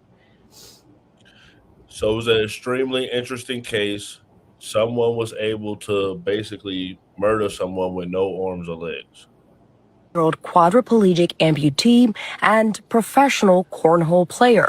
So it was an extremely interesting case. Someone was able to basically murder someone with no arms or legs. Quadriplegic amputee and professional cornhole player.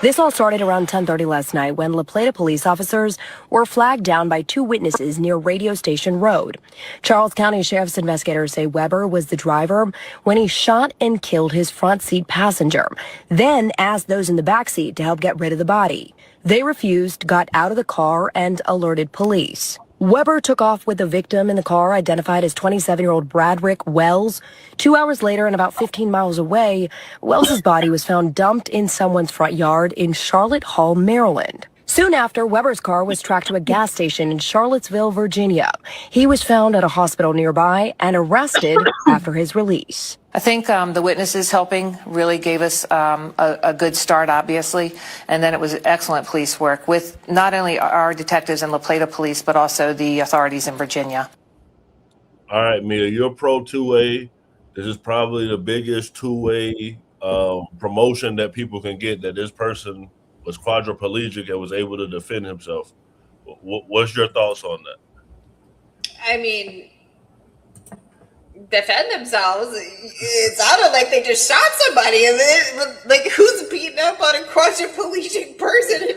This all started around 10:30 last night when La Plata police officers were flagged down by two witnesses near Radio Station Road. Charles County Sheriff's investigators say Weber was the driver when he shot and killed his front seat passenger, then asked those in the back seat to help get rid of the body. They refused, got out of the car, and alerted police. Weber took off with the victim in the car, identified as 27-year-old Bradrick Wells. 2 hours later and about 15 miles away, Wells's body was found dumped in someone's front yard in Charlotte Hall, Maryland. Soon after, Weber's car was tracked to a gas station in Charlottesville, Virginia. He was found at a hospital nearby and arrested after his release. I think the witnesses helping really gave us a good start, obviously, and then it was excellent police work with not only our detectives and La Plata police, but also the authorities in Virginia. All right, Mia, you're pro two-way. This is probably the biggest two-way promotion that people can get, that this person was quadriplegic and was able to defend himself. What's your thoughts on that? I mean, defend themselves. It sounded like they just shot somebody, and then, like, who's beating up on a quadriplegic person?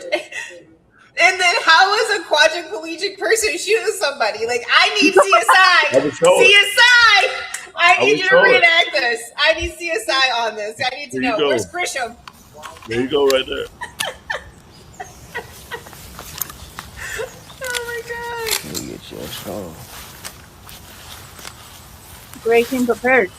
And then how is a quadriplegic person shooting somebody? Like, I need CSI. CSI! I need you to reenact this. I need CSI on this. I need to know. Where's Grisham? There you go, right there. Oh my God. Let me get you a song. Great team prepared.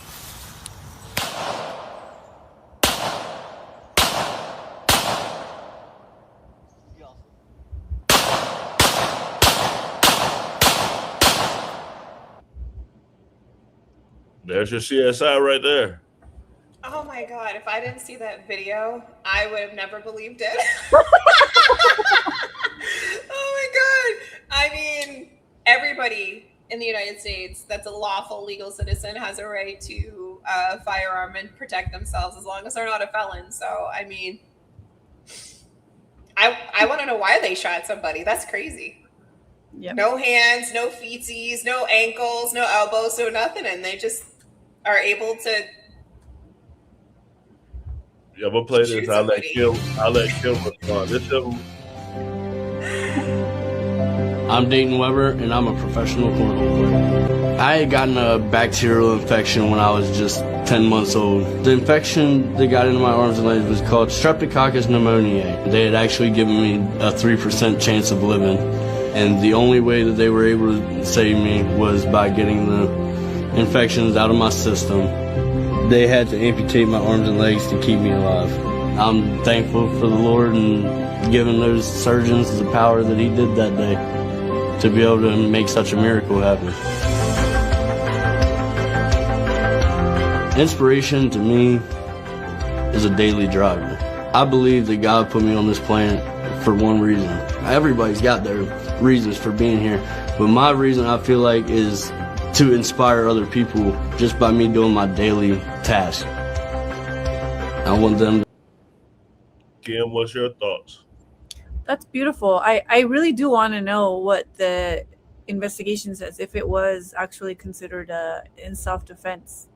There's your CSI right there. Oh my God. If I didn't see that video, I would have never believed it. Oh my God. I mean, everybody in the United States that's a lawful legal citizen has a right to a firearm and protect themselves as long as they're not a felon. So, I mean, I want to know why they shot somebody. That's crazy. Yep. No hands, no feetsies, no ankles, no elbows, no nothing. And they just are able to. Yeah, I'm gonna play this. I'll let Kim respond. This is. I'm Dayton Weber, and I'm a professional cornhole player. I had gotten a bacterial infection when I was just 10 months old. The infection that got into my arms and legs was called Streptococcus pneumoniae. They had actually given me a 3% chance of living, and the only way that they were able to save me was by getting the infections out of my system. They had to amputate my arms and legs to keep me alive. I'm thankful for the Lord and giving those surgeons the power that he did that day to be able to make such a miracle happen. Inspiration to me is a daily driver. I believe that God put me on this planet for one reason. Everybody's got their reasons for being here, but my reason I feel like is to inspire other people just by me doing my daily task. I want them to. Kim, what's your thoughts? That's beautiful. I really do want to know what the investigation says, if it was actually considered in self-defense.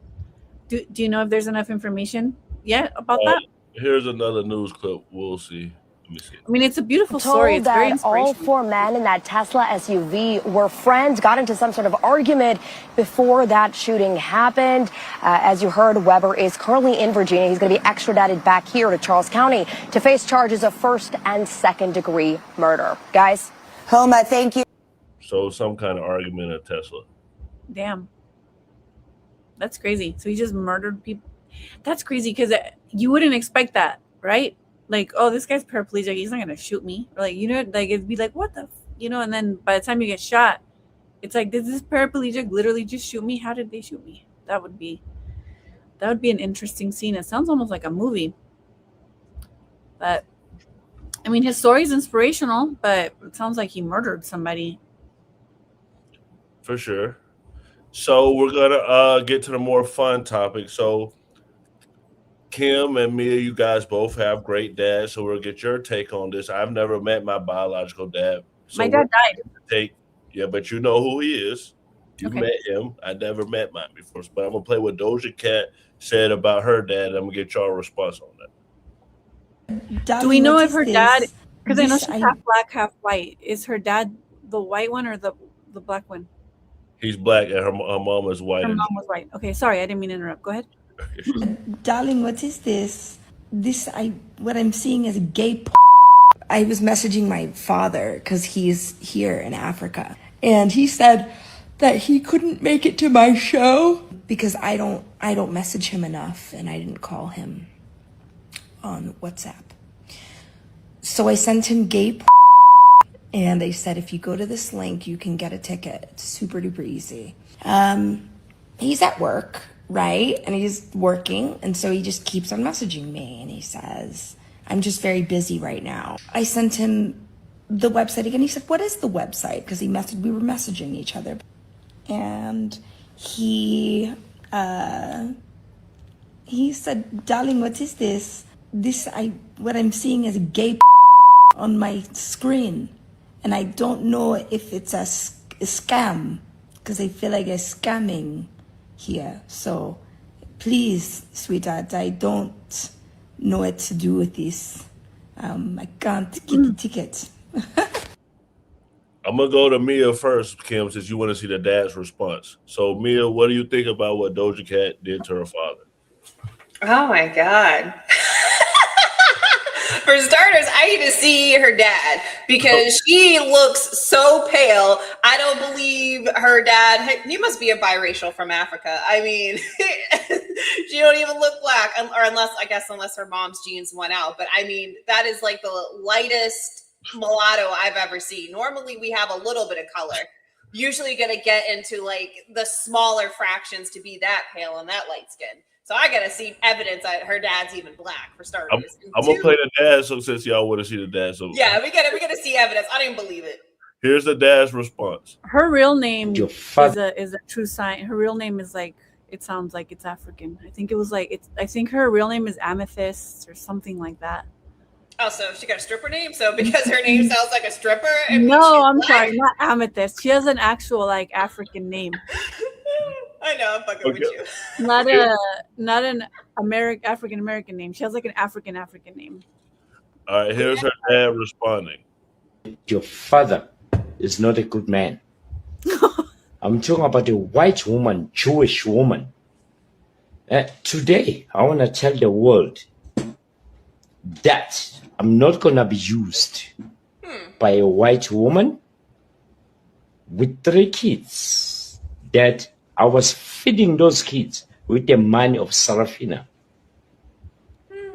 Do you know if there's enough information yet about that? Here's another news clip. We'll see. Let me see. I mean, it's a beautiful story. It's very inspirational. All four men in that Tesla SUV were friends, got into some sort of argument before that shooting happened. As you heard, Weber is currently in Virginia. He's going to be extradited back here to Charles County to face charges of first and second degree murder. Guys? Homa, thank you. So some kind of argument at Tesla. Damn. That's crazy. So he just murdered people. That's crazy because you wouldn't expect that, right? Like, oh, this guy's paraplegic. He's not going to shoot me. Or like, you know, like it'd be like, what the, and then by the time you get shot, it's like, did this paraplegic literally just shoot me? How did they shoot me? That would be an interesting scene. It sounds almost like a movie. But, I mean, his story is inspirational, but it sounds like he murdered somebody. For sure. So we're going to get to the more fun topic. So Kim and Mia, you guys both have great dads, so we'll get your take on this. I've never met my biological dad. So my dad died. But you know who he is. You've met him. I never met mine before, but I'm going to play what Doja Cat said about her dad, and I'm going to get y'all a response on that. Do we know if her dad, because I know she's half black, half white, is her dad the white one or the black one? He's black, and her mom is white. Her mom was white. Okay, sorry, I didn't mean to interrupt. Go ahead. Darling, what is this? What I'm seeing is a gay I was messaging my father because he's here in Africa. And he said that he couldn't make it to my show because I don't message him enough and I didn't call him on WhatsApp. So I sent him gay and they said, if you go to this link, you can get a ticket. It's super duper easy. He's at work, right? And he's working. And so he just keeps on messaging me. And he says, I'm just very busy right now. I sent him the website again. He said, what is the website? Because we were messaging each other. And he said, darling, what is this? What I'm seeing is a gay on my screen. And I don't know if it's a scam, because I feel like I'm scamming here. So please, sweetheart, I don't know what to do with this. I can't get the ticket. I'm going to go to Mia first, Kim, since you want to see the dad's response. So, Mia, what do you think about what Doja Cat did to her father? Oh, my God. For starters, I need to see her dad because she looks so pale. I don't believe her dad. He must be a biracial from Africa. I mean, she don't even look black, or unless her mom's genes went out. But I mean, that is like the lightest mulatto I've ever seen. Normally, we have a little bit of color. Usually, going to get into like the smaller fractions to be that pale and that light skin. So I gotta see evidence that her dad's even black for starters. I'm gonna play the dad, so since y'all want to see the dad, so yeah, we gotta see evidence. I don't even believe it. Here's the dad's response. Her real name is a true sign. Her real name is like, it sounds like it's African. I think it was like I think her real name is Amethyst or something like that. Oh, so she got a stripper name? So because her name sounds like a stripper? No, I'm sorry, not Amethyst. She has an actual like African name. I know, I'm fucking with you. Not an African American name. She has like an African name. All right, here's her dad responding. Your father is not a good man. I'm talking about a white woman, Jewish woman. Today, I want to tell the world that I'm not going to be used by a white woman with 3 kids that I was feeding those kids with the money of Sarafina.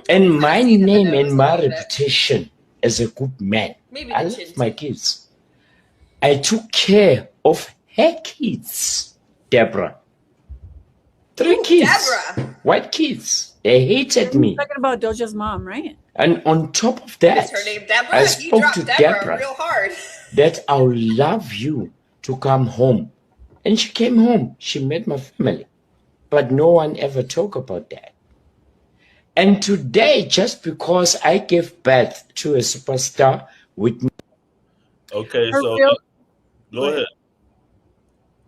And my name and my reputation as a good man. Maybe I the love chin my kids. I took care of her kids, Deborah. 3 kids, Deborah. white kids. They hated You're me. talking about Doja's mom, right? And on top of that, Is her name Deborah? I You spoke dropped to Deborah real hard. that I would love you to come home. And she came home. She met my family. But no one ever talked about that. And today, just because I gave birth to a superstar with me. Okay, Her so real- go ahead.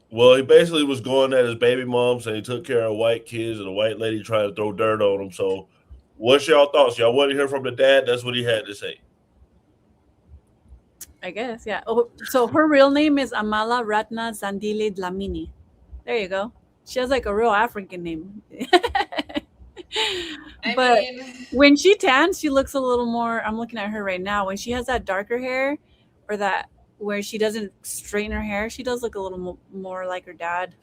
Well, he basically was going at his baby mom, saying he took care of white kids and a white lady trying to throw dirt on him. So, what's y'all thoughts? Y'all want to hear from the dad? That's what he had to say. I guess, yeah. Oh, so her real name is Amala Ratna Zandile Dlamini. There you go. She has like a real African name. But when she tans, she looks a little more. I'm looking at her right now. When she has that darker hair, or that where she doesn't straighten her hair, she does look a little more like her dad.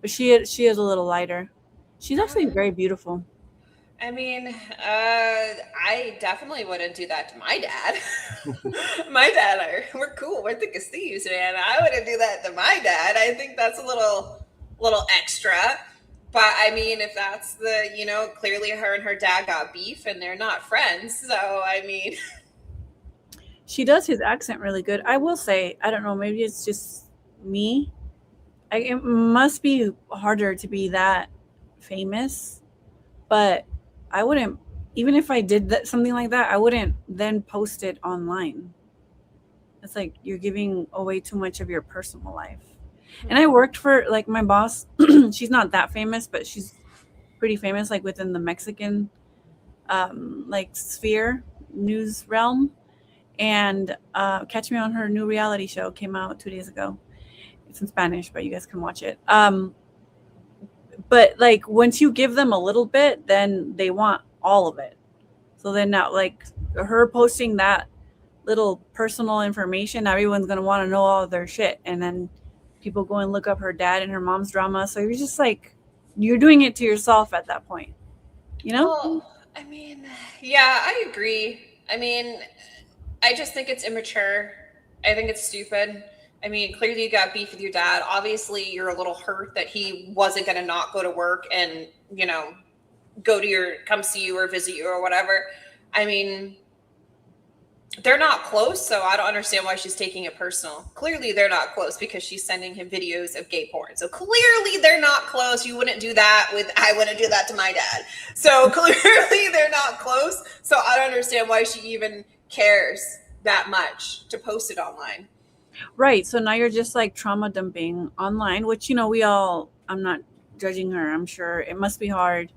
But she is a little lighter. She's actually very beautiful. I mean, I definitely wouldn't do that to my dad. My dad, we're cool. We're thick as thieves, man. I wouldn't do that to my dad. I think that's a little extra. But I mean, if that's clearly her and her dad got beef and they're not friends. So, I mean. She does his accent really good. I will say, I don't know, maybe it's just me. It must be harder to be that famous, but I wouldn't, even if I did something like that, I wouldn't then post it online. It's like you're giving away too much of your personal life. And I worked for, like, my boss. She's not that famous, but she's pretty famous, like within the Mexican like sphere news realm. And Catch Me on Her new reality show came out 2 days ago. It's in Spanish, but you guys can watch it. But like once you give them a little bit, then they want all of it. So then now, like her posting that little personal information, everyone's gonna want to know all of their shit, and then people go and look up her dad and her mom's drama. So you're just like, you're doing it to yourself at that point, you know? Well, I mean, yeah, I agree. I mean, I just think it's immature. I think it's stupid. I mean, clearly you got beef with your dad. Obviously, you're a little hurt that he wasn't going to not go to work and, come see you or visit you or whatever. I mean, they're not close, so I don't understand why she's taking it personal. Clearly, they're not close because she's sending him videos of gay porn. So clearly, they're not close. You wouldn't do that I wouldn't do that to my dad. So clearly, they're not close. So I don't understand why she even cares that much to post it online. Right. So now you're just like trauma dumping online, which, I'm not judging her. I'm sure it must be hard.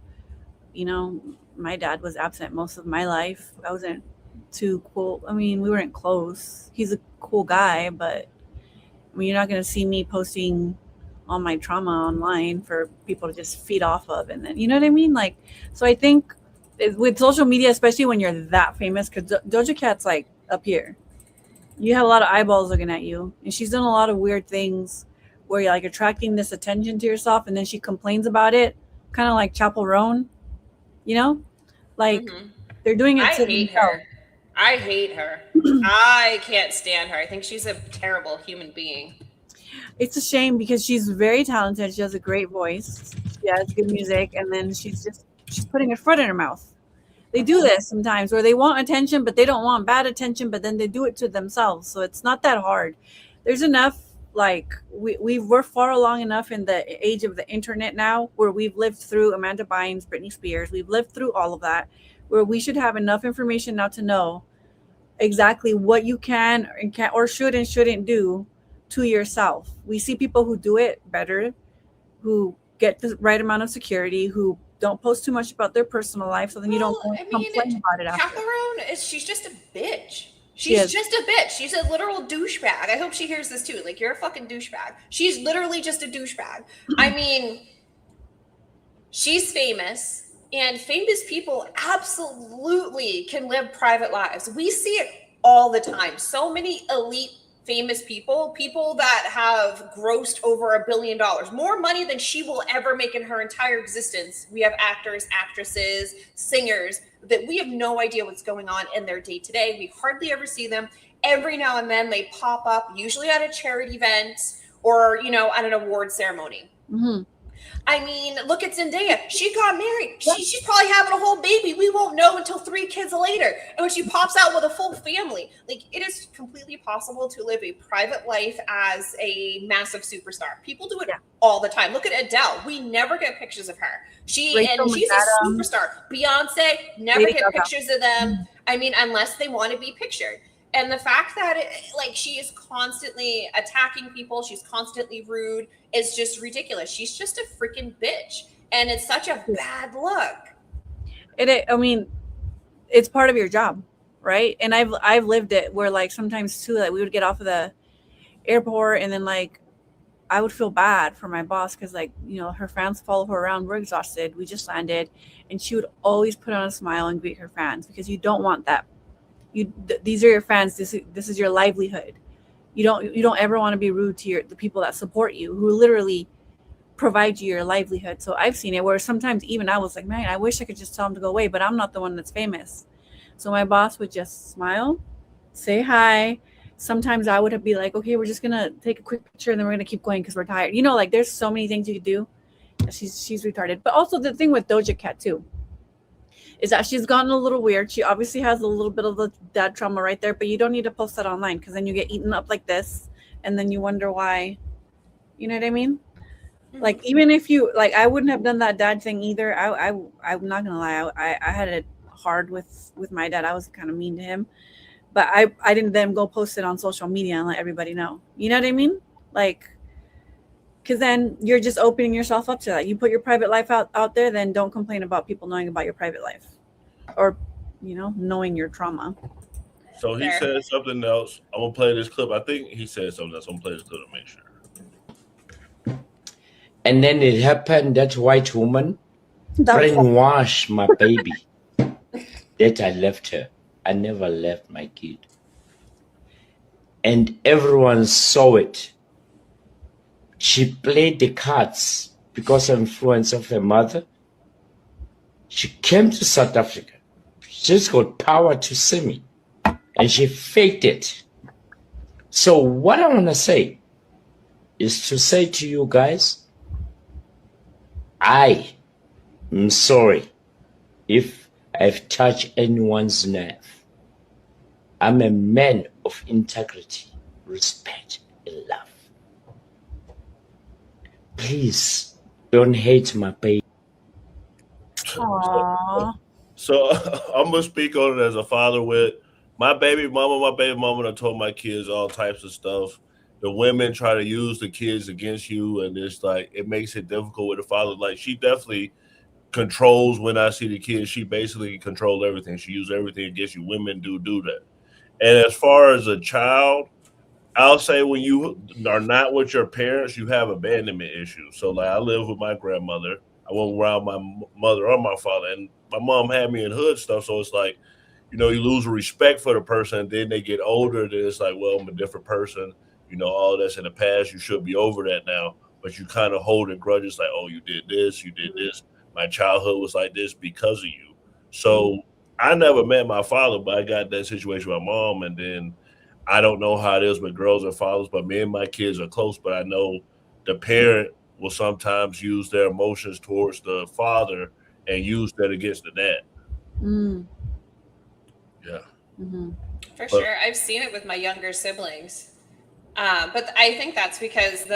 My dad was absent most of my life. I wasn't too cool. I mean, we weren't close. He's a cool guy, but I mean, you're not going to see me posting all my trauma online for people to just feed off of. And then, you know what I mean? Like, so I think with social media, especially when you're that famous, because Doja Cat's like up here. You have a lot of eyeballs looking at you, and she's done a lot of weird things where you're like attracting this attention to yourself, and then she complains about it, kind of like Chapel Roan, like they're doing it to themselves. I hate her. I can't stand her. I think she's a terrible human being. It's a shame because she's very talented. She has a great voice. She has good music, and then she's putting her foot in her mouth. They do this sometimes where they want attention, but they don't want bad attention, but then they do it to themselves. So it's not that hard. There's enough, like, we're far along enough in the age of the internet now where we've lived through Amanda Bynes, Britney Spears. We've lived through all of that, where we should have enough information now to know exactly what you can or should and shouldn't do to yourself. We see people who do it better, who get the right amount of security, who don't post too much about their personal life, so then you don't complain about it after. Chaperone she's just a bitch. She's just a bitch. She's a literal douchebag. I hope she hears this too. Like, you're a fucking douchebag. She's literally just a douchebag. I mean, she's famous, and famous people absolutely can live private lives. We see it all the time. So many elite famous people that have grossed over $1 billion, more money than she will ever make in her entire existence. We have actors, actresses, singers that we have no idea what's going on in their day to day. We hardly ever see them. Every now and then they pop up, usually at a charity event or, at an award ceremony. Mm-hmm. I mean, look at Zendaya. She got married. She's probably having a whole baby. We won't know until 3 kids later. And when she pops out with a full family, like, it is completely possible to live a private life as a massive superstar. People do it all the time. Look at Adele. We never get pictures of her. She's a superstar. Beyonce, never get pictures of them. I mean, unless they want to be pictured. And the fact that she is constantly attacking people, she's constantly rude, is just ridiculous. She's just a freaking bitch. And it's such a bad look. I mean, it's part of your job, right? And I've lived it where sometimes too, we would get off of the airport and then I would feel bad for my boss because her fans follow her around. We're exhausted. We just landed. And she would always put on a smile and greet her fans because you don't want that. These are your fans. This is your livelihood. You don't ever want to be rude to the people that support you, who literally provide you your livelihood. So I've seen it where sometimes even I was like, man, I wish I could just tell them to go away, but I'm not the one that's famous. So my boss would just smile, say hi. Sometimes I would be like, okay, we're just gonna take a quick picture and then we're gonna keep going because we're tired. There's so many things you could do. She's retarded. But also the thing with Doja Cat too is that she's gotten a little weird. She obviously has a little bit of the dad trauma right there, but you don't need to post that online because then you get eaten up like this and then you wonder why. You know what I mean? Mm-hmm. Even if you I wouldn't have done that dad thing either. I'm not gonna lie. I had it hard with my dad. I was kind of mean to him, but I didn't then go post it on social media and let everybody know. You know what I mean? Because then you're just opening yourself up to that. You put your private life out there, then don't complain about people knowing about your private life or, knowing your trauma. So he said something else. I'm going to play this clip. I think he said something else. I'm going to play this clip to make sure. And then it happened, that white woman brainwashed my baby that I left her. I never left my kid. And everyone saw it. She played the cards because of influence of her mother. She came to South Africa. She's got power to see me. And she faked it. So what I want to say is to say to you guys, I am sorry if I've touched anyone's nerve. I'm a man of integrity, respect, and love. Please don't hate my baby. Aww. So I'm gonna speak on it as a father with my baby mama. My baby mama done told my kids all types of stuff. The women try to use the kids against you, and it's it makes it difficult with the father. She definitely controls when I see the kids. She basically controls everything. She uses everything against you. Women do that. And as far as a child, I'll say when you are not with your parents, you have abandonment issues. So I live with my grandmother. I wasn't around my mother or my father, and my mom had me in hood stuff. So it's you lose respect for the person, and then they get older. Then it's well, I'm a different person. All that's in the past. You should be over that now. But you kind of hold grudges oh, you did this, you did this. My childhood was like this because of you. So I never met my father, but I got that situation with my mom, and then I don't know how it is with girls and fathers, but me and my kids are close. But I know the parent will sometimes use their emotions towards the father and use that against the dad. Mm. Yeah. Mm-hmm. For sure. I've seen it with my younger siblings. But I think that's because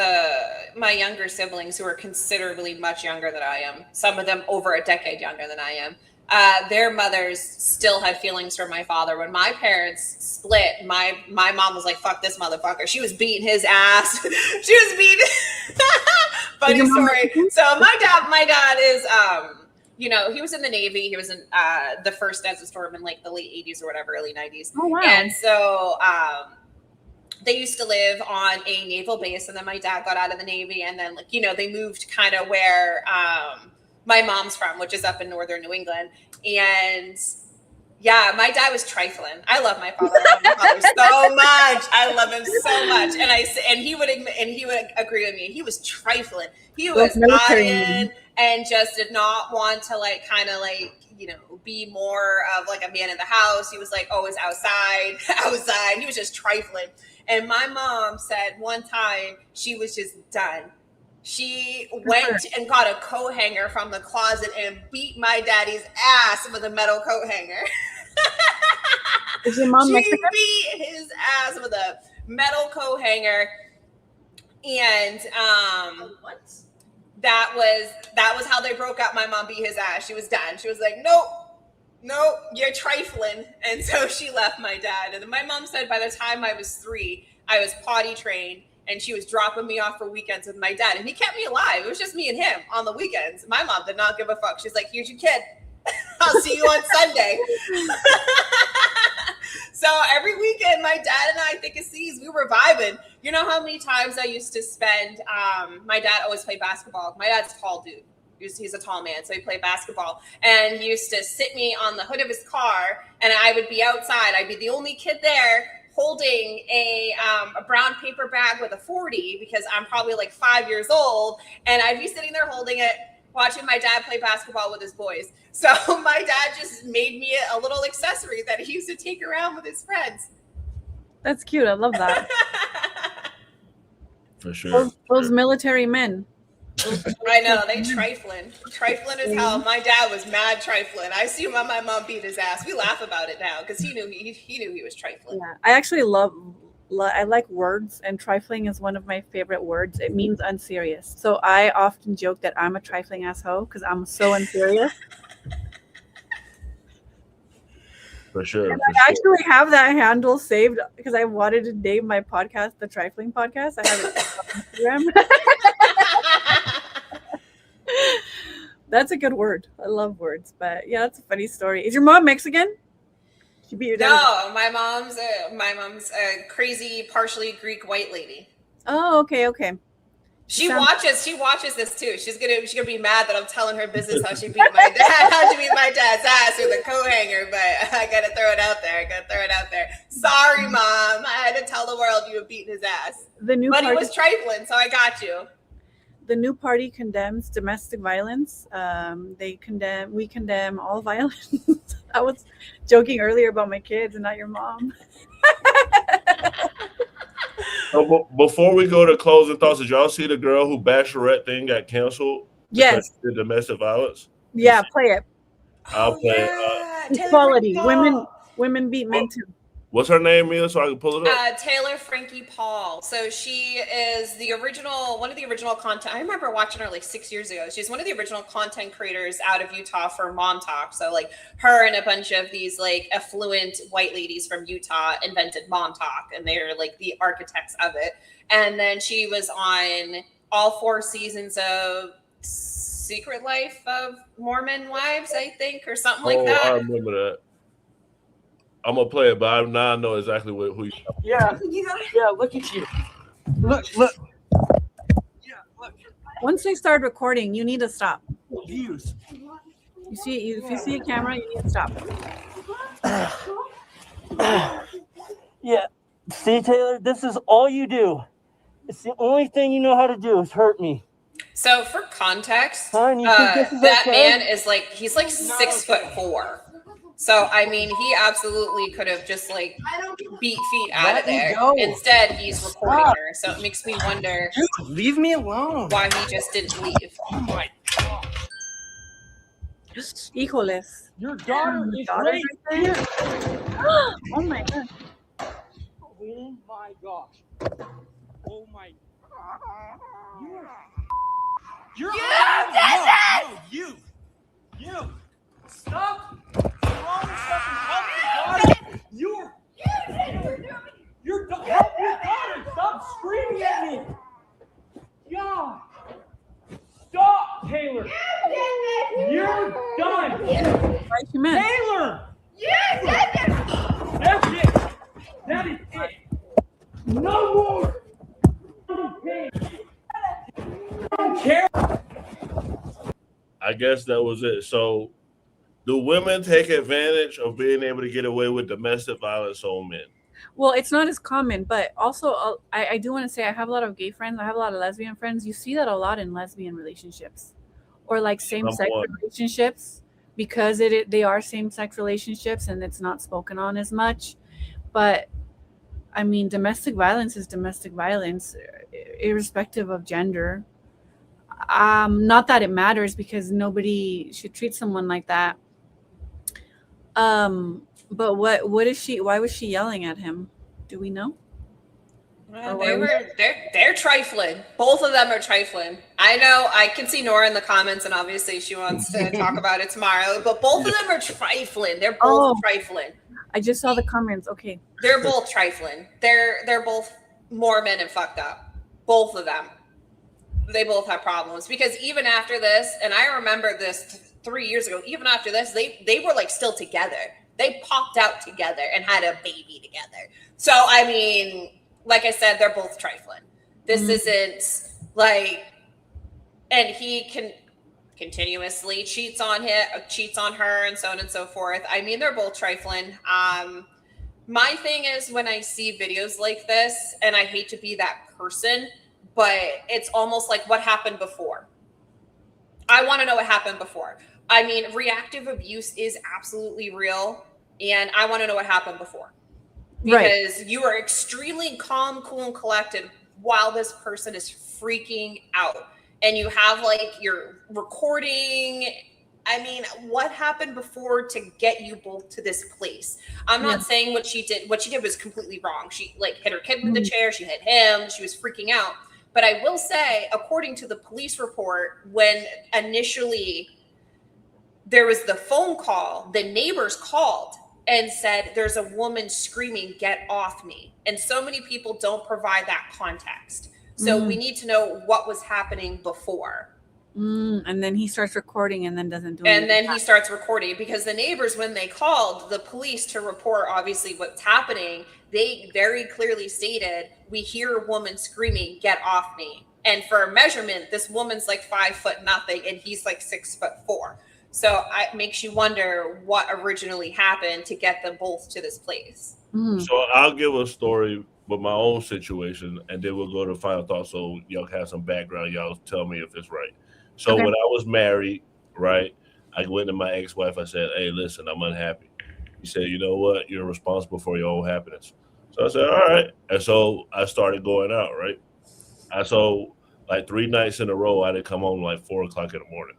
my younger siblings, who are considerably much younger than I am, some of them over a decade younger than I am, their mothers still had feelings for my father. When my parents split, my mom was like, fuck this motherfucker. She was beating his ass. She was beating funny story. So my dad is he was in the Navy. He was in the first Desert Storm in the late 80s or whatever, early 90s. Oh, wow. And so they used to live on a naval base, and then my dad got out of the Navy, and then they moved kind of where my mom's from, which is up in northern New England. And Yeah, my dad was trifling. I love my father. I love my father so much. I love him so much. And he would agree with me. He was trifling. He was iron and just did not want to like kind of like, you know, be more of like a man in the house. He was like always outside. He was just trifling. And my mom said one time she was just done. She went and got a coat hanger from the closet and beat my daddy's ass with a metal coat hanger. Is your mom Mexican? She beat his ass with a metal coat hanger, and that was how they broke up. My mom beat his ass. She was done. She was like, nope, you're trifling, and so she left my dad. And then my mom said by the time I was 3, I was potty trained. And she was dropping me off for weekends with my dad. And he kept me alive. It was just me and him on the weekends. My mom did not give a fuck. She's like, here's your kid. I'll see you on Sunday. So every weekend, my dad and I, thick as thieves, we were vibing. You know how many times I used to spend, my dad always played basketball. My dad's a tall dude. He's a tall man, so he played basketball. And he used to sit me on the hood of his car, and I would be outside. I'd be the only kid there, holding a brown paper bag with a 40 because I'm probably like 5 years old, and I'd be sitting there holding it, watching my dad play basketball with his boys. So my dad just made me a little accessory that he used to take around with his friends. That's cute. I love that. For sure. Those military men. I know, they trifling. Trifling is how my dad was mad trifling. I see why my mom beat his ass. We laugh about it now because he knew he was trifling. Yeah, I actually I like words, and trifling is one of my favorite words. It means unserious. So I often joke that I'm a trifling asshole because I'm so unserious. For sure. And I actually have that handle saved because I wanted to name my podcast the Trifling Podcast. I have it on Instagram. That's a good word. I love words, but yeah, that's a funny story. Is your mom Mexican? She beat your dad? No, my mom's a crazy, partially Greek white lady. Oh, okay. She watches this too. She's gonna be mad that I'm telling her business how she beat my dad's ass with a coat hanger, but I gotta throw it out there. Sorry, Mom. I had to tell the world you were beating his ass. But he was trifling, so I got you. The new party condemns domestic violence. We condemn all violence. I was joking earlier about my kids and not your mom. So before we go to closing thoughts, did y'all see the girl who Bachelorette thing got canceled? Yes. The domestic violence? Yeah, play it. I'll play it. Equality. Women beat men too. What's her name, Mia, so I can pull it up? Taylor Frankie Paul. So she is one of the original content. I remember watching her like 6 years ago. She's one of the original content creators out of Utah for Mom Talk. So like her and a bunch of these like affluent white ladies from Utah invented Mom Talk, and they're like the architects of it. And then she was on all 4 seasons of Secret Life of Mormon Wives, I think, or something like that. I remember that. I'm gonna play it, but now I know exactly who you. Yeah, look at you. Look. Yeah, look. Once they start recording, you need to stop. Views. If you see a camera, you need to stop. Yeah. See, Taylor, this is all you do. It's the only thing you know how to do is hurt me. So for context, that man is like, he's like 6'4". So, I mean, he absolutely could have just like beat feet out of there. Instead, he's recording her. So it makes me wonder. Dude, leave me alone. Why he just didn't leave. Oh my God. Híjoles. Your daughter is right there. Oh my God. Oh my gosh. Oh my. You're no, you. Stop throwing stuff and help your daughter. You're help your daughter. Stop screaming at me. God. Stop, Taylor. You're done. Taylor. That's it. That is it. No more. I don't care. I guess that was it. So Do women take advantage of being able to get away with domestic violence on men? Well, it's not as common, but also I do want to say I have a lot of gay friends. I have a lot of lesbian friends. You see that a lot in lesbian relationships or like same-sex relationships because they are same-sex relationships and it's not spoken on as much. But I mean, domestic violence is domestic violence, irrespective of gender. Not that it matters because nobody should treat someone like that. But what is she? Why was she yelling at him? Do we know? They're trifling. Both of them are trifling. I know. I can see Nora in the comments, and obviously she wants to talk about it tomorrow. But both of them are trifling. They're both trifling. I just saw the comments. Okay. They're both trifling. They're both Mormon and fucked up. Both of them. They both have problems because even after this, and I remember this 3 years ago. Even after this, they were like still together. They popped out together and had a baby together. So I mean, like I said, they're both trifling. This isn't like, and he can continuously cheats on her, and so on and so forth. I mean, they're both trifling. My thing is when I see videos like this, and I hate to be that person, but it's almost like what happened before. I want to know what happened before. I mean, reactive abuse is absolutely real, and I want to know what happened before. Because you are extremely calm, cool, and collected while this person is freaking out. And you have like your recording. I mean, what happened before to get you both to this place? I'm not saying what she did was completely wrong. She like hit her kid with the chair. She hit him. She was freaking out. But I will say, according to the police report, when initially there was the phone call, the neighbors called and said, there's a woman screaming, get off me. And so many people don't provide that context. So we need to know what was happening before. And then he starts recording and then doesn't do anything. And then he starts recording because the neighbors, when they called the police to report, obviously what's happening, they very clearly stated, we hear a woman screaming, get off me. And for a measurement, this woman's like 5 foot nothing and he's like 6'4". So it makes you wonder what originally happened to get them both to this place. So I'll give a story with my own situation, and then we'll go to final thoughts so y'all have some background. Y'all tell me if it's right. So when I was married, right, I went to my ex-wife. I said, hey, listen, I'm unhappy. He said, you know what? You're responsible for your own happiness. So I said, all right. And so I started going out, right? So like 3 nights in a row, I didn't come home like 4 o'clock in the morning.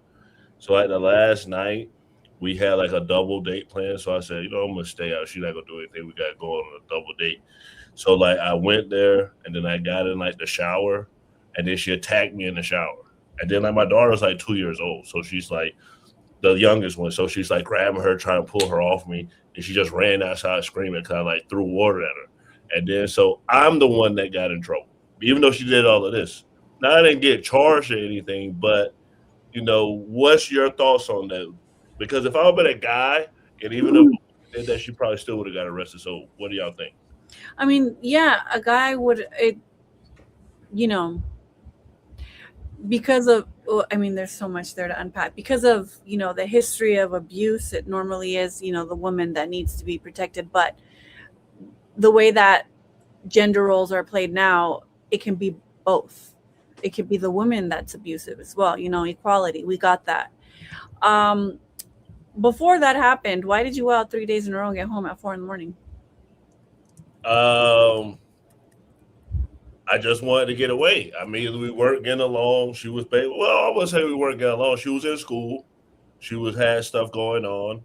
So at the last night, we had like a double date plan. So I said, you know, I'm going to stay out. She's not going to do anything. We got to go on a double date. So like I went there and then I got in like the shower and then she attacked me in the shower. And then like my daughter's like 2 years old. So she's like the youngest one. So she's like grabbing her, trying to pull her off me. And she just ran outside screaming because I like threw water at her. And then so I'm the one that got in trouble, even though she did all of this. Now I didn't get charged or anything, but you know, what's your thoughts on that? Because if I would have been a guy, and even if she did that, she probably still would have got arrested. So what do y'all think? I mean, yeah, a guy would, you know, because of, I mean, there's so much there to unpack. Because of, you know, the history of abuse, it normally is, you know, the woman that needs to be protected. But the way that gender roles are played now, it can be both. It could be the woman that's abusive as well. You know, equality. We got that. Before that happened, why did you go out 3 days in a row and get home at 4 a.m? I just wanted to get away. I mean, we weren't getting along. She was paid. Well, I wouldn't say we weren't getting along. She was in school. She had stuff going on.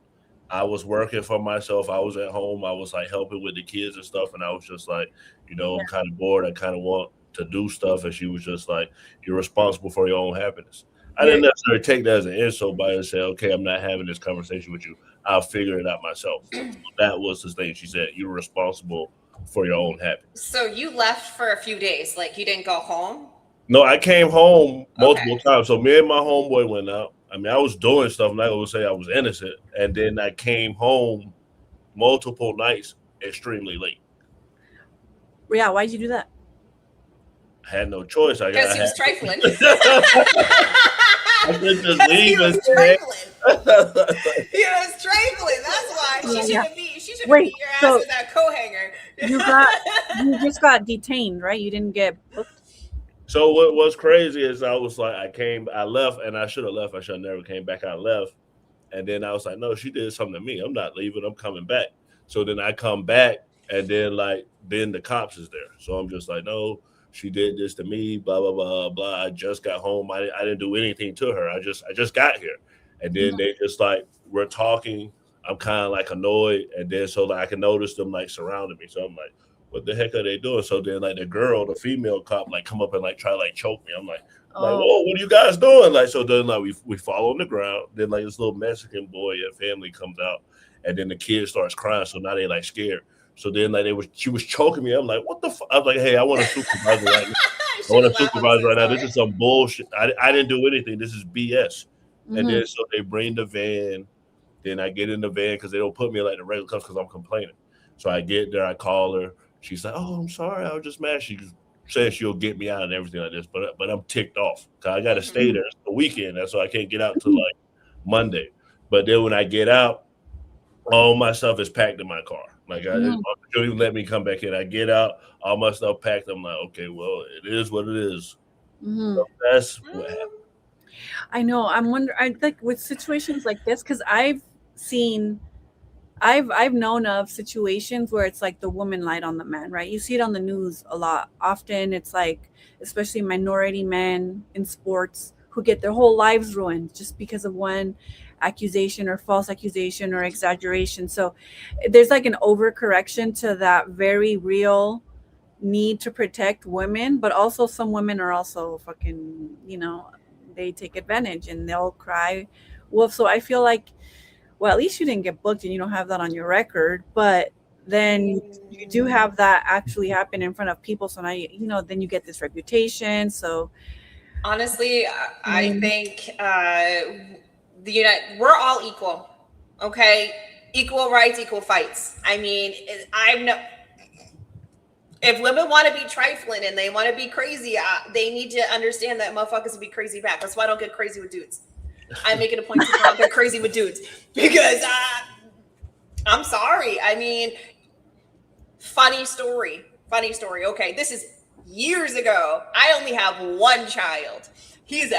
I was working for myself. I was at home. I was like helping with the kids and stuff. And I was just like, you know, I'm kind of bored. I kind of want to do stuff. And she was just like, you're responsible for your own happiness. I didn't necessarily take that as an insult by and say, okay, I'm not having this conversation with you. I'll figure it out myself. That was the thing she said. You're responsible for your own happiness. So you left for a few days, like you didn't go home? No, I came home multiple times. So me and my homeboy went out. I mean, I was doing stuff. I'm not going to say I was innocent. And then I came home multiple nights extremely late. Yeah, why'd you do that? I had no choice. Because he was trifling. I couldn't just leave and Yeah, strangling. That's why she Yeah. should have Wait, beat your ass so with that co-hanger. you just got detained, right? You didn't get booked. So what's crazy is I was like, I left, and I should have left. I should have never came back. I left, and then I was like, no, she did something to me. I'm not leaving. I'm coming back. So then I come back, and then then the cops is there. So I'm just like, no, she did this to me. Blah blah blah blah. I just got home. I didn't do anything to her. I just got here, and then they just like we're talking. I'm kind of like annoyed, and then so like I can notice them like surrounding me. So I'm like, what the heck are they doing? So then like the female cop like come up and like try to like choke me. I'm like, whoa, what are you guys doing? Like, so then like we fall on the ground. Then like this little Mexican boy and family comes out, and then the kid starts crying. So now they like scared. So then like she was choking me. I'm like, what the fuck? I was like, hey, I want a supervisor right now. I want a supervisor right now. This is some bullshit. I didn't do anything. This is BS. And then so they bring the van. Then I get in the van because they don't put me in like the regular cuffs because I'm complaining. So I get there, I call her. She's like, oh, I'm sorry. I was just mad. She says she'll get me out and everything like this. But I'm ticked off because I got to stay there. It's the weekend. That's why I can't get out till like Monday. But then when I get out, all my stuff is packed in my car. Like, I don't even let me come back in. I get out, all my stuff packed. I'm like, okay, well, it is what it is. So that's what happened. I know. I'm wondering. I like with situations like this because I've known of situations where it's like the woman lied on the man, right? You see it on the news a lot. Often it's like, especially minority men in sports who get their whole lives ruined just because of one accusation or false accusation or exaggeration. So there's like an overcorrection to that very real need to protect women, but also some women are also fucking, they take advantage and they'll cry wolf. So I feel like, well, at least you didn't get booked and you don't have that on your record, but then you do have that actually happen in front of people. So now, then you get this reputation. So honestly, I think we're all equal. Okay. Equal rights, equal fights. I mean, if women want to be trifling and they want to be crazy, they need to understand that motherfuckers will be crazy back. That's why I don't get crazy with dudes. I make it a point to not get crazy with dudes because I'm sorry. I mean, funny story. Okay, this is years ago. I only have one child. He's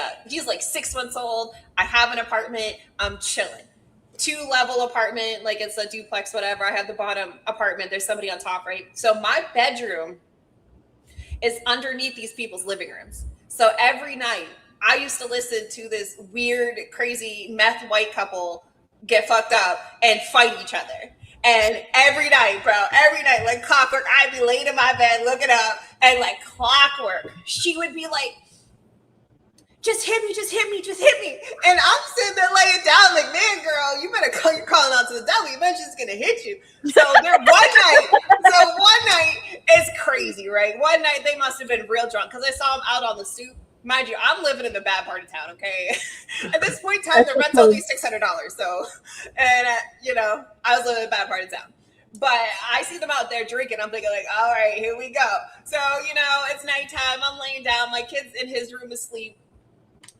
like 6 months old. I have an apartment. I'm chilling. 2-level apartment, like it's a duplex, whatever. I have the bottom apartment. There's somebody on top, right? So my bedroom is underneath these people's living rooms. So every night I used to listen to this weird, crazy meth white couple get fucked up and fight each other. And every night, like clockwork, I'd be laying in my bed looking up and like clockwork, she would be like, just hit me. And I'm sitting there laying down like, man, girl, you better you're calling out to the devil. Eventually it's going to hit you. So one night, it's crazy, right? One night they must have been real drunk because I saw them out on the stoop. Mind you, I'm living in the bad part of town, okay? At this point in time, the rent's only $600. So, and, I was living in the bad part of town. But I see them out there drinking. I'm thinking like, all right, here we go. So, it's nighttime. I'm laying down. My kid's in his room asleep.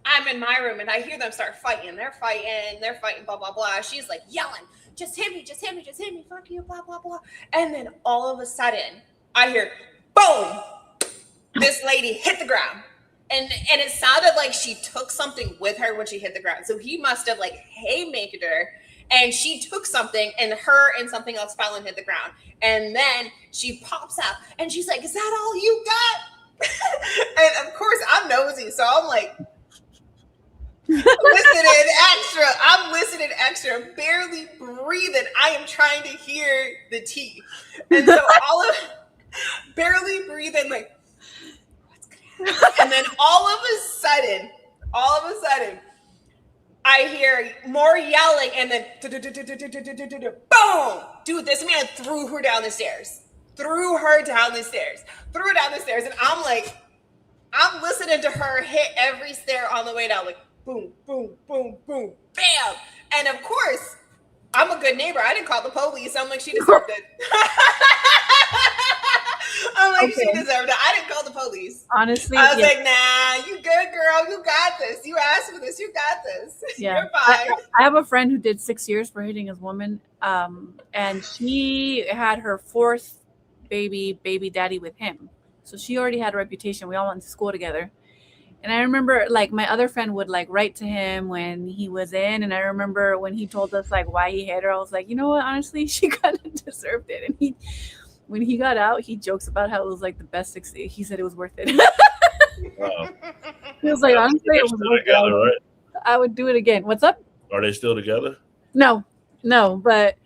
I'm in my room and I hear them start fighting. They're fighting, blah, blah, blah. She's like yelling, just hit me, fuck you, blah, blah, blah. And then all of a sudden, I hear, boom, this lady hit the ground. And it sounded like she took something with her when she hit the ground. So he must have like haymaked her and she took something and her and something else fell and hit the ground. And then she pops out and she's like, is that all you got? And of course I'm nosy. So I'm like, I'm listening extra, barely breathing. I am trying to hear the tea. And so barely breathing, like, what's gonna happen? And then all of a sudden, I hear more yelling and then boom! Dude, this man threw her down the stairs. And I'm like, I'm listening to her hit every stair on the way down, like, boom, boom, boom, boom, bam. And of course, I'm a good neighbor. I didn't call the police. I'm like, she deserved it. I'm think she deserved it. I didn't call the police. Honestly, I was like, nah, you good, girl. You got this. You asked for this. You got this. Yeah. You're fine. I have a friend who did 6 years for hitting his woman. And she had her fourth baby daddy with him. So she already had a reputation. We all went to school together. And I remember like my other friend would like write to him when he was in. And I remember when he told us like why he hit her, I was like, you know what? Honestly, she kind of deserved it. And when he got out, he jokes about how it was like the best 6. He said it was worth it. Wow. He was like, honestly, it was worth together, it. right? I would do it again. What's up? Are they still together? No, but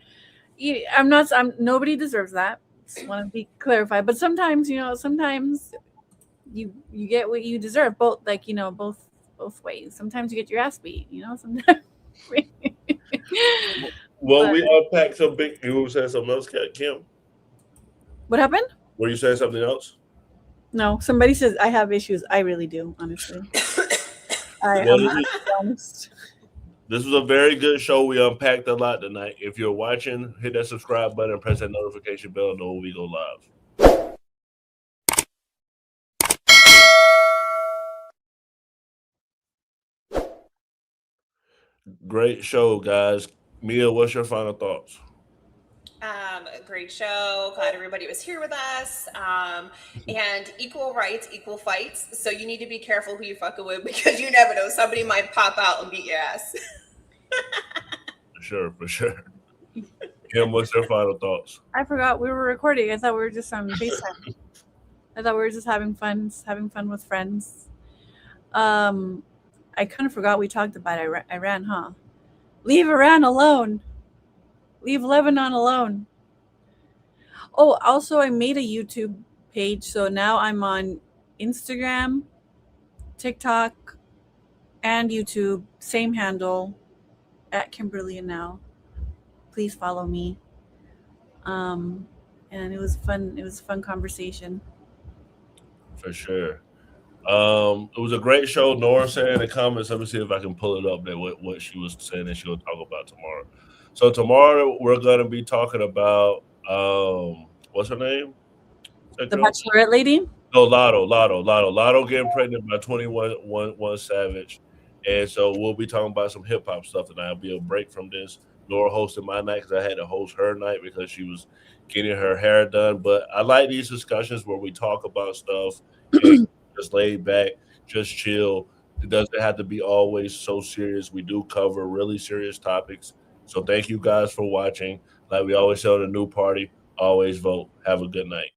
nobody deserves that. Just want to be clarified. But sometimes, sometimes you get what you deserve, both both ways. Sometimes you get your ass beat, sometimes. Well, we unpacked some big. You were saying something else, Kim? What happened? Were you saying something else? No, somebody says I have issues. I really do, honestly. I'm honest. This was a very good show. We unpacked a lot tonight. If you're watching, hit that subscribe button and press that notification bell to know when we go live. Great show, guys. Mia, what's your final thoughts? Great show. Glad everybody was here with us. And equal rights, equal fights. So you need to be careful who you fucking with because you never know. Somebody might pop out and beat your ass. For sure. Kim, what's your final thoughts? I forgot we were recording. I thought we were just on FaceTime. I thought we were just having fun with friends. I kind of forgot we talked about Iran, huh? Leave Iran alone. Leave Lebanon alone. Oh, also I made a YouTube page, so now I'm on Instagram, TikTok, and YouTube. Same handle, @Kimberly and Now. Please follow me. And it was fun. It was a fun conversation. For sure. It was a great show. Nora said in the comments, let me see if I can pull it up there, what she was saying that she'll talk about tomorrow. So tomorrow we're going to be talking about, what's her name? The Bachelorette lady? No, Lotto getting pregnant by 21 Savage. And so we'll be talking about some hip hop stuff tonight. It'll be a break from this. Nora hosted my night because I had to host her night because she was getting her hair done. But I like these discussions where we talk about stuff and just laid back, just chill. It doesn't have to be always so serious. We do cover really serious topics. So thank you guys for watching. Like we always say on the new party, always vote. Have a good night.